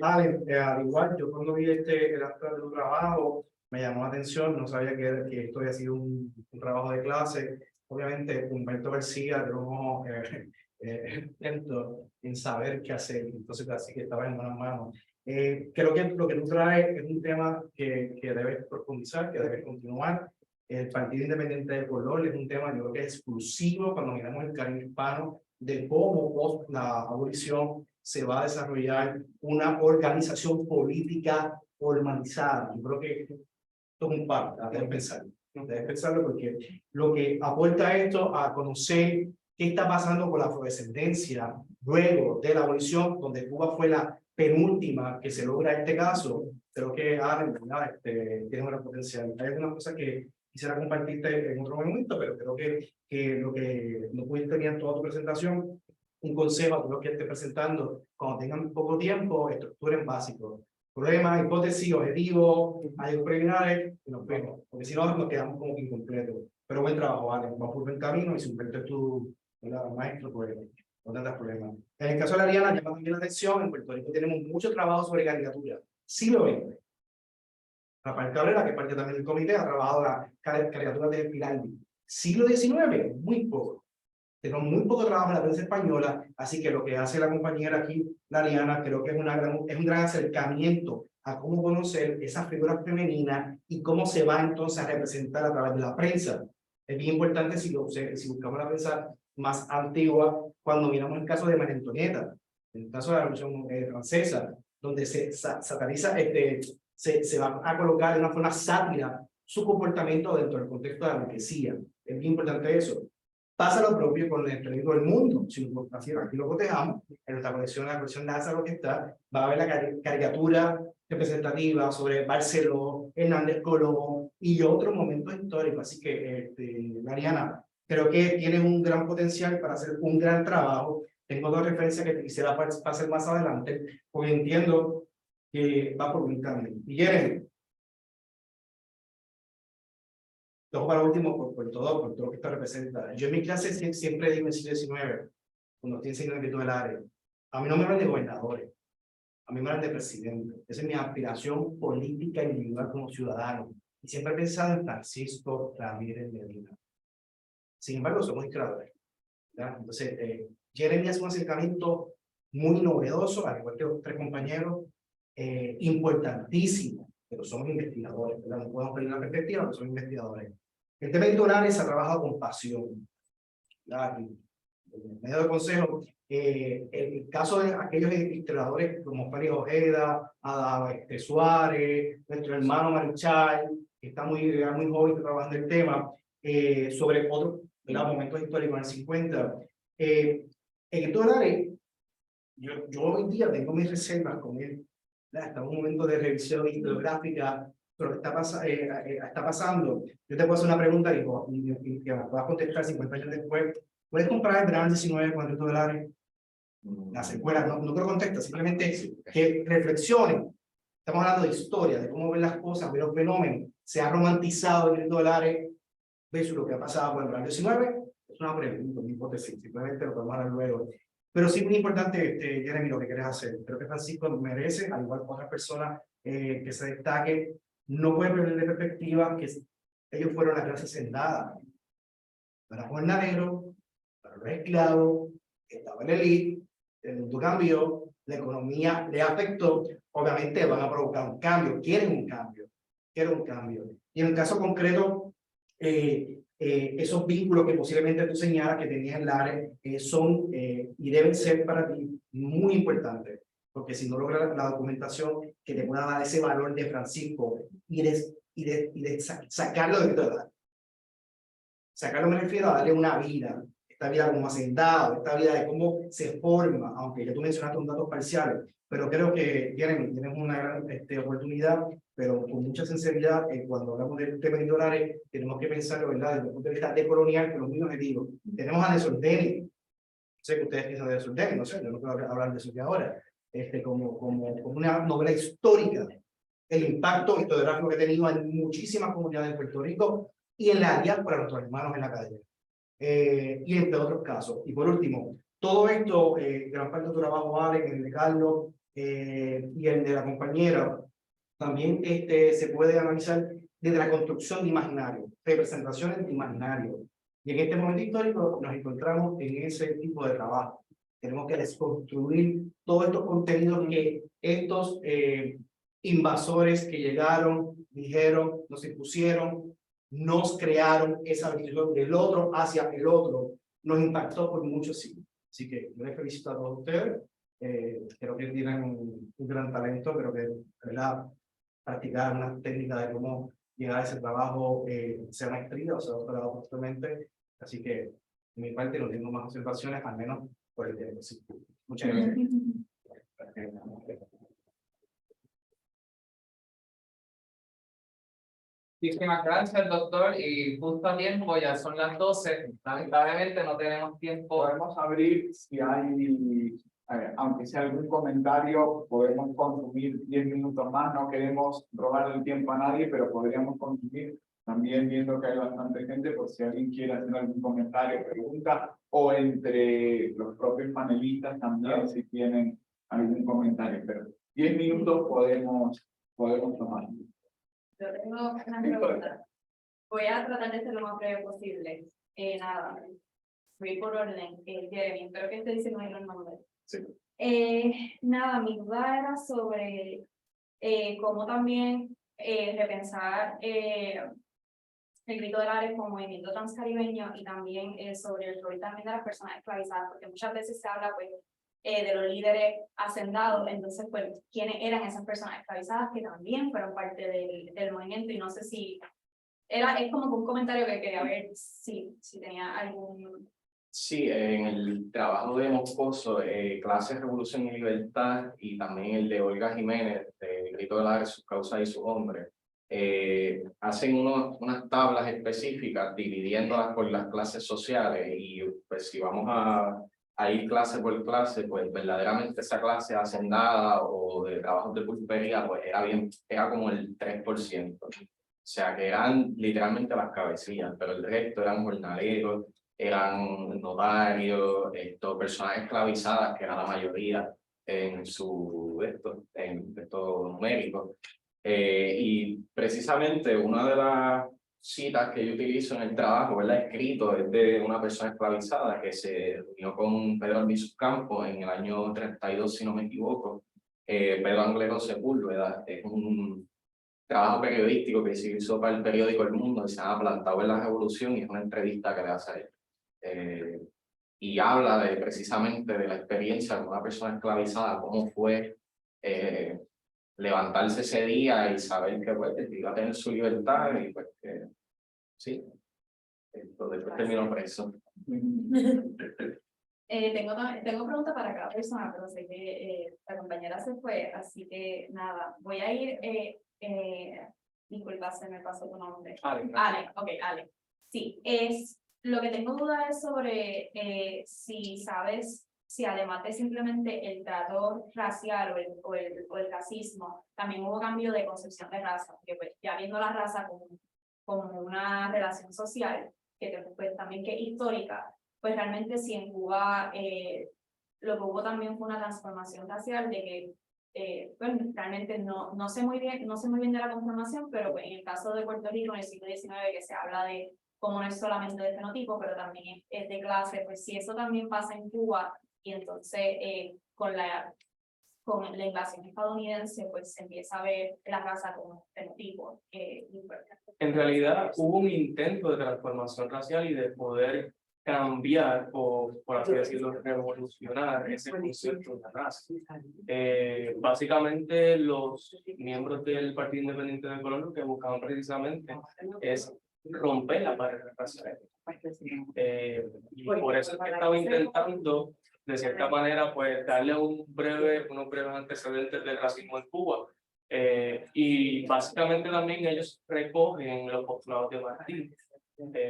[SPEAKER 7] Allen, al igual, yo cuando vi el acto de tu trabajo, me llamó la atención, no sabía que esto había sido un trabajo de clase. Obviamente, Humberto García, tenemos en saber qué hacer, entonces así que estaba en buenas manos. Creo que lo que tú traes es un tema que debes profundizar, que debes continuar. El Partido Independiente del Color es un tema, yo creo que es exclusivo cuando miramos el Caribe hispano, de cómo post la abolición se va a desarrollar una organización política formalizada. Yo creo que esto es un par, debes pensarlo porque lo que aporta esto a conocer qué está pasando con la afrodescendencia luego de la abolición, donde Cuba fue la penúltima que se logra este caso, creo que Allen, ¿verdad? Tiene una potencial. Hay algunas cosas que quisiera compartirte en otro momento, pero creo que lo que no pudiste tener en toda tu presentación, un consejo a todos los que esté presentando, cuando tengan poco tiempo, estructuren básicos. Problemas, hipótesis, objetivos, hay preliminares, y nos vemos, porque si no nos quedamos como que incompletos. Pero buen trabajo, Allen, vas por buen camino y si completes tu maestro, pues no tendrás problemas. En el caso de la Ariana, llama también la atención, en Puerto Rico tenemos mucho trabajo sobre caricatura. Siglo XX. Rafael Cabrera, que es parte también del comité, ha trabajado la caricatura de Piraldi. Siglo XIX, muy poco. Tenemos muy poco trabajo en la prensa española, así que lo que hace la compañera aquí, la Ariana, creo que es un gran acercamiento a cómo conocer esas figuras femeninas y cómo se va entonces a representar a través de la prensa. Es bien importante si buscamos la prensa más antigua, cuando miramos el caso de María Antonieta, el caso de la Revolución Francesa, donde se sataniza, se va a colocar de una forma sátira su comportamiento dentro del contexto de la burguesía. Es bien importante eso. Pasa lo propio con el periódico El Mundo. Si aquí lo cotejamos, en nuestra colección, la colección Lázaro que está, va a haber la caricatura representativa sobre Barceló, Hernández Colón y otros momentos históricos. Así que, Mariana, creo que tienes un gran potencial para hacer un gran trabajo. Tengo dos referencias que te quisiera pasar más adelante, porque entiendo que va por un camino. Y Jeremy, dejo para último por todo lo que esto representa. Yo en mi clase siempre digo en el siglo XIX, cuando estoy enseñando el del área, a mí no me hablan de gobernadores, a mí me hablan de presidente. Esa es mi aspiración política individual como ciudadano. Y siempre he pensado en Francisco Ramírez Medina. Sin embargo, somos creadores. Entonces, Jeremy hace un acercamiento muy novedoso, al igual que los tres compañeros, importantísimo, pero somos investigadores, ¿verdad? No podemos perder la perspectiva, pero somos investigadores. El tema editorial se ha trabajado con pasión. ¿Verdad? En el medio del consejo, el caso de aquellos historiadores como Félix Ojeda, Suárez, nuestro hermano Marichal, que está muy joven trabajando el tema, sobre otros momentos históricos en el 50. En editoriales, yo hoy día tengo mis reservas con él. Está en un momento de revisión historiográfica, pero está pasando. Yo te puedo hacer una pregunta y que me puedas contestar 50 años después. ¿Puedes comprar el verano 19 $400? La secuela, no creo contesta, simplemente que reflexionen. Estamos hablando de historia, de cómo ven las cosas, de los fenómenos. Se ha romantizado el $10 versus lo que ha pasado con el verano 19. Es una pregunta, una hipótesis, simplemente lo podemos hablar luego. Pero sí muy importante, Jeremy, lo que quieres hacer. Creo que Francisco merece, al igual que otras personas que se destaquen, no puede perder de perspectiva que ellos fueron la clase sendada. Para Juan Negro, para los esclavos, estaba el elite, el mundo cambió, la economía le afectó, obviamente van a provocar un cambio, quieren un cambio. Y en el caso concreto, esos vínculos que posiblemente tú señalas que tenías en la área son y deben ser para ti muy importantes, porque si no logras la documentación que te pueda dar ese valor de Francisco y de sacarlo de toda. Sacarlo me refiero a darle una vida, esta vida como hacendado, esta vida de cómo se forma, aunque ya tú mencionaste un datos parciales, pero creo que Jeremy, tienes una gran oportunidad, pero con mucha sinceridad, cuando hablamos de temas editoriales, tenemos que pensarlo, ¿verdad?, desde el punto de vista decolonial, con los mismos objetivos. Tenemos a Desordeni, sé que ustedes piensan de Desordeni, no sé, yo no puedo hablar de eso que ahora, como una novela histórica, el impacto historiográfico que ha tenido en muchísimas comunidades de Puerto Rico y en la diáspora de nuestros hermanos en la calle. Y entre otros casos. Y por último, todo esto, gran parte de tu trabajo, Alex, el de Carlos y el de la compañera, también se puede analizar desde la construcción de imaginario, representaciones de imaginario. Y en este momento histórico nos encontramos en ese tipo de trabajo. Tenemos que desconstruir todos estos contenidos que estos invasores que llegaron, dijeron, nos impusieron, nos crearon esa visión del otro hacia el otro, nos impactó por muchos siglos. Así que yo les felicito a todos ustedes, creo que tienen un gran talento, creo que, ¿verdad?, practicar una técnica de cómo llegar a ese trabajo, sea maestría o sea doctorado posteriormente. Así que, de mi parte, no tengo más observaciones, al menos por el tiempo. Sí. Muchas gracias.
[SPEAKER 1] Muchísimas gracias, doctor. Y justo a tiempo, ya son las 12. Lamentablemente no tenemos tiempo.
[SPEAKER 9] Podemos abrir si hay, aunque sea algún comentario, podemos consumir 10 minutos más. No queremos robar el tiempo a nadie, pero podríamos consumir también viendo que hay bastante gente, por si alguien quiere hacer algún comentario, pregunta, o entre los propios panelistas también, si tienen algún comentario. Pero 10 minutos podemos tomar.
[SPEAKER 5] Yo tengo una pregunta. Voy a tratar de ser lo más breve posible. Nada, voy por orden. Jeremy, espero que esté diciendo bien los nombres.
[SPEAKER 2] Sí.
[SPEAKER 5] Nada, mi duda era sobre cómo también repensar el grito del Ares como movimiento transcaribeño y también sobre el rol también de las personas esclavizadas, porque muchas veces se habla pues de los líderes hacendados, entonces pues quiénes eran esas personas esclavizadas que también fueron parte del movimiento, y no sé si es como un comentario que quería ver si tenía algún...
[SPEAKER 2] Sí, en el trabajo de Moscoso, Clases, Revolución y Libertad, y también el de Olga Jiménez, de Grito del Ares, sus causas y sus hombres, hacen unas tablas específicas dividiéndolas por las clases sociales, y pues si vamos a ir clase por clase, pues verdaderamente esa clase hacendada o de trabajos de pulpería, pues era como el 3%. O sea, que eran literalmente las cabecillas, pero el resto eran jornaleros, eran notarios, personas esclavizadas, que era la mayoría en estos numéricos. Y precisamente una de las citas que yo utilizo en el trabajo, ¿verdad? Escrito, es de una persona esclavizada que se reunió con Pedro Albizu Campos en el año 32, si no me equivoco. Pedro Anglero Sepúlveda, es un trabajo periodístico que se hizo para el periódico El Mundo y se llama Plantado en la Revolución, y es una entrevista que le hace a él. Y habla precisamente de la experiencia de una persona esclavizada, cómo fue levantarse ese día y saber que pues, iba a tener su libertad, y pues sí, después terminó preso.
[SPEAKER 5] Tengo preguntas para cada persona, pero sé que la compañera se fue, así que nada, voy a ir, disculpa, se me pasó tu nombre. Ale, ok, Ale. Sí, lo que tengo duda es sobre si sabes, si además de simplemente el trato racial o el racismo, también hubo cambio de concepción de raza, porque pues ya viendo la raza como una relación social, que pues también que es histórica, pues realmente sí en Cuba lo que hubo también fue una transformación racial de que pues, realmente no sé muy bien de la conformación, pero pues, en el caso de Puerto Rico en el siglo XIX, que se habla de cómo no es solamente de fenotipo, pero también es de clase, pues si eso también pasa en Cuba, y entonces con la invasión estadounidense, pues se empieza a ver la raza como fenotipo.
[SPEAKER 4] En realidad hubo un intento de transformación racial y de poder cambiar, o por así decirlo, revolucionar ese concepto de raza. Básicamente los miembros del Partido Independiente de Colombia lo que buscaban precisamente es romper la barrera racial. Y por eso es que estaba intentando, de cierta manera, pues darle unos breves antecedentes del racismo en Cuba. Y básicamente también ellos recogen los postulados de Martí.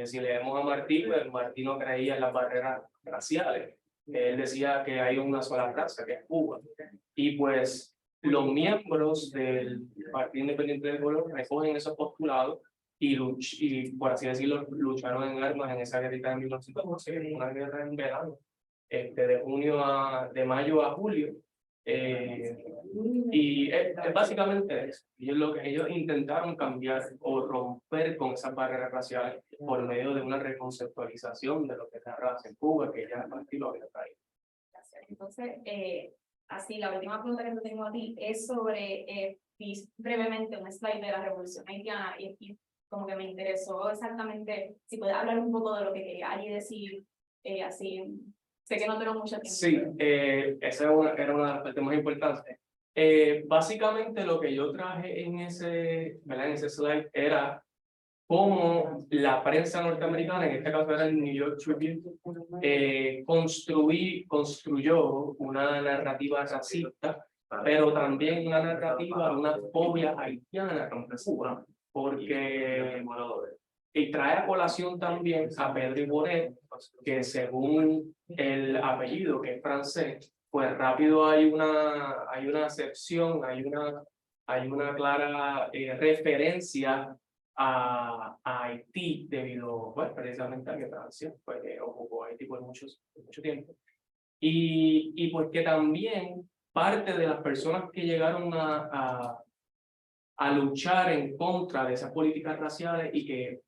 [SPEAKER 4] Si leemos a Martí, pues Martí no creía en las barreras raciales. Él decía que hay una sola raza, que es Cuba. Y pues los miembros del Partido Independiente de Colombia recogen esos postulados y por así decirlo, lucharon en armas en esa guerrita de 1912, una guerra en verano, de mayo a julio. Y es básicamente eso. Y es lo que ellos intentaron cambiar o romper con esas barreras raciales por medio de una reconceptualización de lo que es la raza en Cuba, que ya Martí lo había traído.
[SPEAKER 5] Entonces, así, la última pregunta que te tengo a ti es sobre, brevemente, un slide de la Revolución Haitiana, y como que me interesó exactamente, si puedes hablar un poco de lo que quería allí decir, así. Sé que no tengo mucho tiempo.
[SPEAKER 4] Sí, esa era una de las partes más importantes. Básicamente lo que yo traje en ese slide era cómo la prensa norteamericana, en este caso era el New York Tribune, construyó una narrativa racista, pero también una narrativa, una fobia haitiana contra Cuba, porque y trae a colación también a Pedro y Bonet, que según el apellido, que es francés, pues rápido hay una acepción, hay una clara referencia a Haití debido, pues, precisamente a que Francia pues, ocupó Haití por mucho tiempo. Y pues que también parte de las personas que llegaron a luchar en contra de esas políticas raciales y que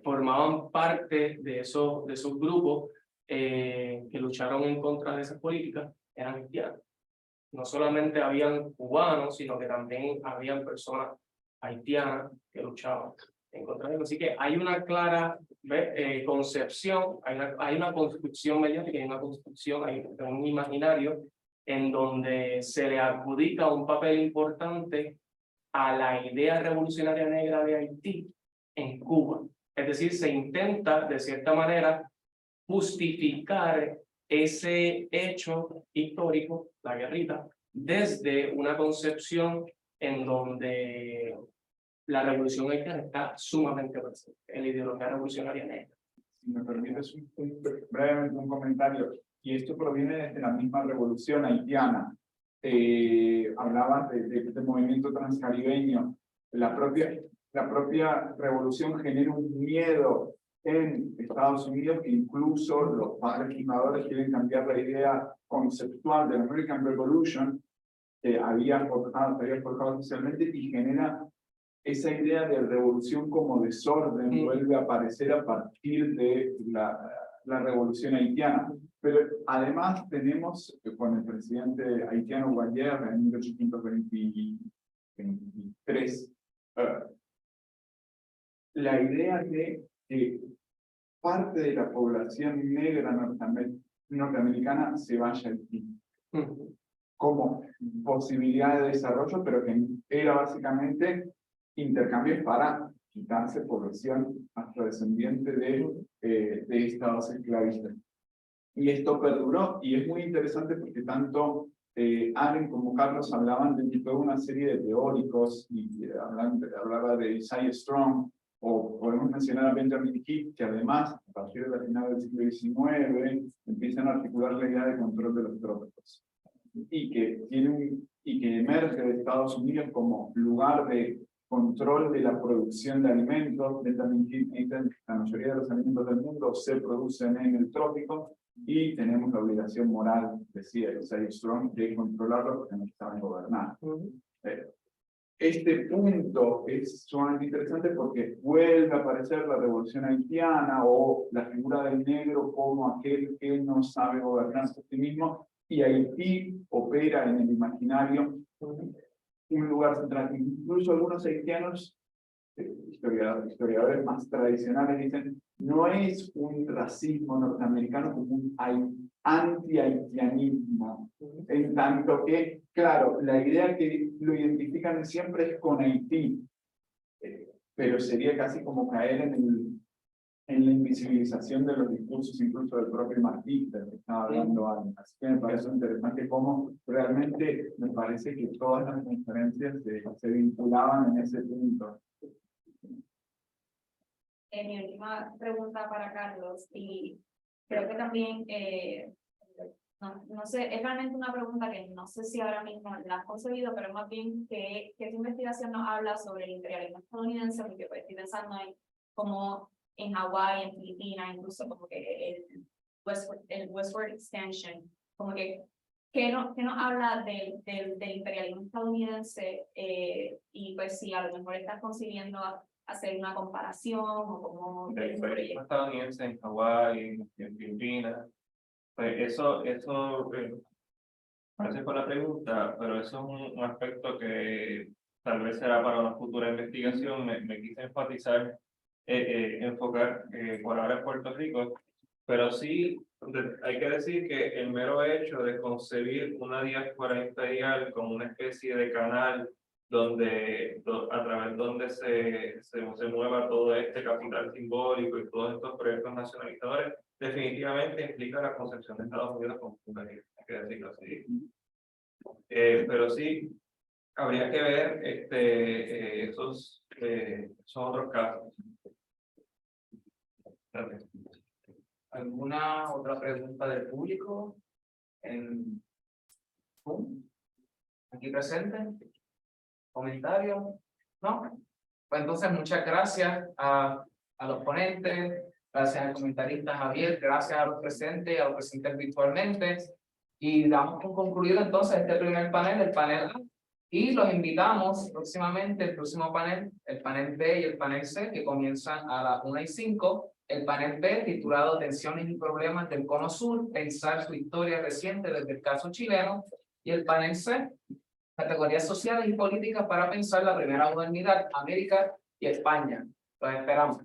[SPEAKER 4] formaban parte de esos grupos que lucharon en contra de esas políticas eran haitianos. No solamente habían cubanos, sino que también habían personas haitianas que luchaban en contra de eso. Así que hay una clara concepción, hay una construcción mediática, hay una construcción, hay un imaginario en donde se le adjudica un papel importante a la idea revolucionaria negra de Haití en Cuba. Es decir, se intenta, de cierta manera, justificar ese hecho histórico, la guerrita, desde una concepción en donde la revolución haitiana está sumamente presente en la ideología revolucionaria negra.
[SPEAKER 9] Si me permites brevemente un comentario, y esto proviene de la misma revolución haitiana. Hablabas de movimiento transcaribeño. La propia revolución genera un miedo en Estados Unidos que incluso los padres fundadores quieren cambiar la idea conceptual de la American Revolution que había forjado socialmente y genera esa idea de revolución como desorden vuelve a aparecer a partir de la revolución haitiana. Pero además tenemos con el presidente haitiano Guayer en 1823 la idea de que parte de la población negra norteamericana se vaya a Haití como posibilidad de desarrollo, pero que era básicamente intercambios para quitarse población afrodescendiente de estados esclavistas. Y esto perduró, y es muy interesante porque tanto Allen como Carlos hablaban de toda una serie de teóricos, y hablaba de Isaiah Strong, o podemos mencionar a Benjamin Kidd, que además, a partir de la final del siglo XIX, empiezan a articular la idea de control de los trópicos, y que emerge de Estados Unidos como lugar de control de la producción de alimentos. Benjamin Kidd dice que la mayoría de los alimentos del mundo se producen en el trópico, y tenemos la obligación moral, decía Isaiah Strong, de controlarlo porque no saben gobernar. Este punto es sumamente interesante porque vuelve a aparecer la revolución haitiana o la figura del negro como aquel que no sabe gobernarse a sí mismo, y Haití opera en el imaginario un lugar central. Incluso algunos haitianos, historiadores más tradicionales, dicen no es un racismo norteamericano como un anti-haitianismo, en tanto que, claro, la idea que lo identifican siempre es con Haití, pero sería casi como caer en la invisibilización de los discursos incluso del propio Martí, del que estaba hablando antes. Así que me parece interesante cómo realmente me parece que todas las conferencias se vinculaban en ese punto.
[SPEAKER 5] Mi última pregunta para Carlos, y creo que también, no sé, es realmente una pregunta que no sé si ahora mismo la has concebido, pero más bien que tu investigación nos habla sobre el imperialismo estadounidense, porque pues estoy pensando en cómo en Hawái, en Filipinas, incluso como que el Westward Extension, como que ¿qué nos habla del imperialismo estadounidense? Y pues si a lo mejor estás concibiendo hacer una comparación o como
[SPEAKER 6] del imperialismo estadounidense en Hawái, en Filipinas. Pues eso gracias por la pregunta, pero eso es un aspecto que tal vez será para una futura investigación. Me quise enfocar por ahora en Puerto Rico, pero sí hay que decir que el mero hecho de concebir una diáspora imperial como una especie de canal a través donde se mueva todo este capital simbólico y todos estos proyectos nacionalizadores, definitivamente implica la concepción de Estados Unidos como un país, hay que decirlo así. Pero sí, habría que ver esos otros casos. Gracias.
[SPEAKER 1] ¿Alguna otra pregunta del público? En Zoom, aquí presente. ¿Comentario? ¿No? Pues entonces muchas gracias a los ponentes, gracias al comentarista Javier, gracias a los presentes virtualmente, y damos por concluido entonces este primer panel, el panel A, y los invitamos próximamente, el próximo panel, el panel B y el panel C, que comienzan a las 1:05, el panel B titulado Tensiones y problemas del Cono Sur, pensar su historia reciente desde el caso chileno, y el panel C, categorías sociales y políticas para pensar la primera modernidad, América y España. Los esperamos.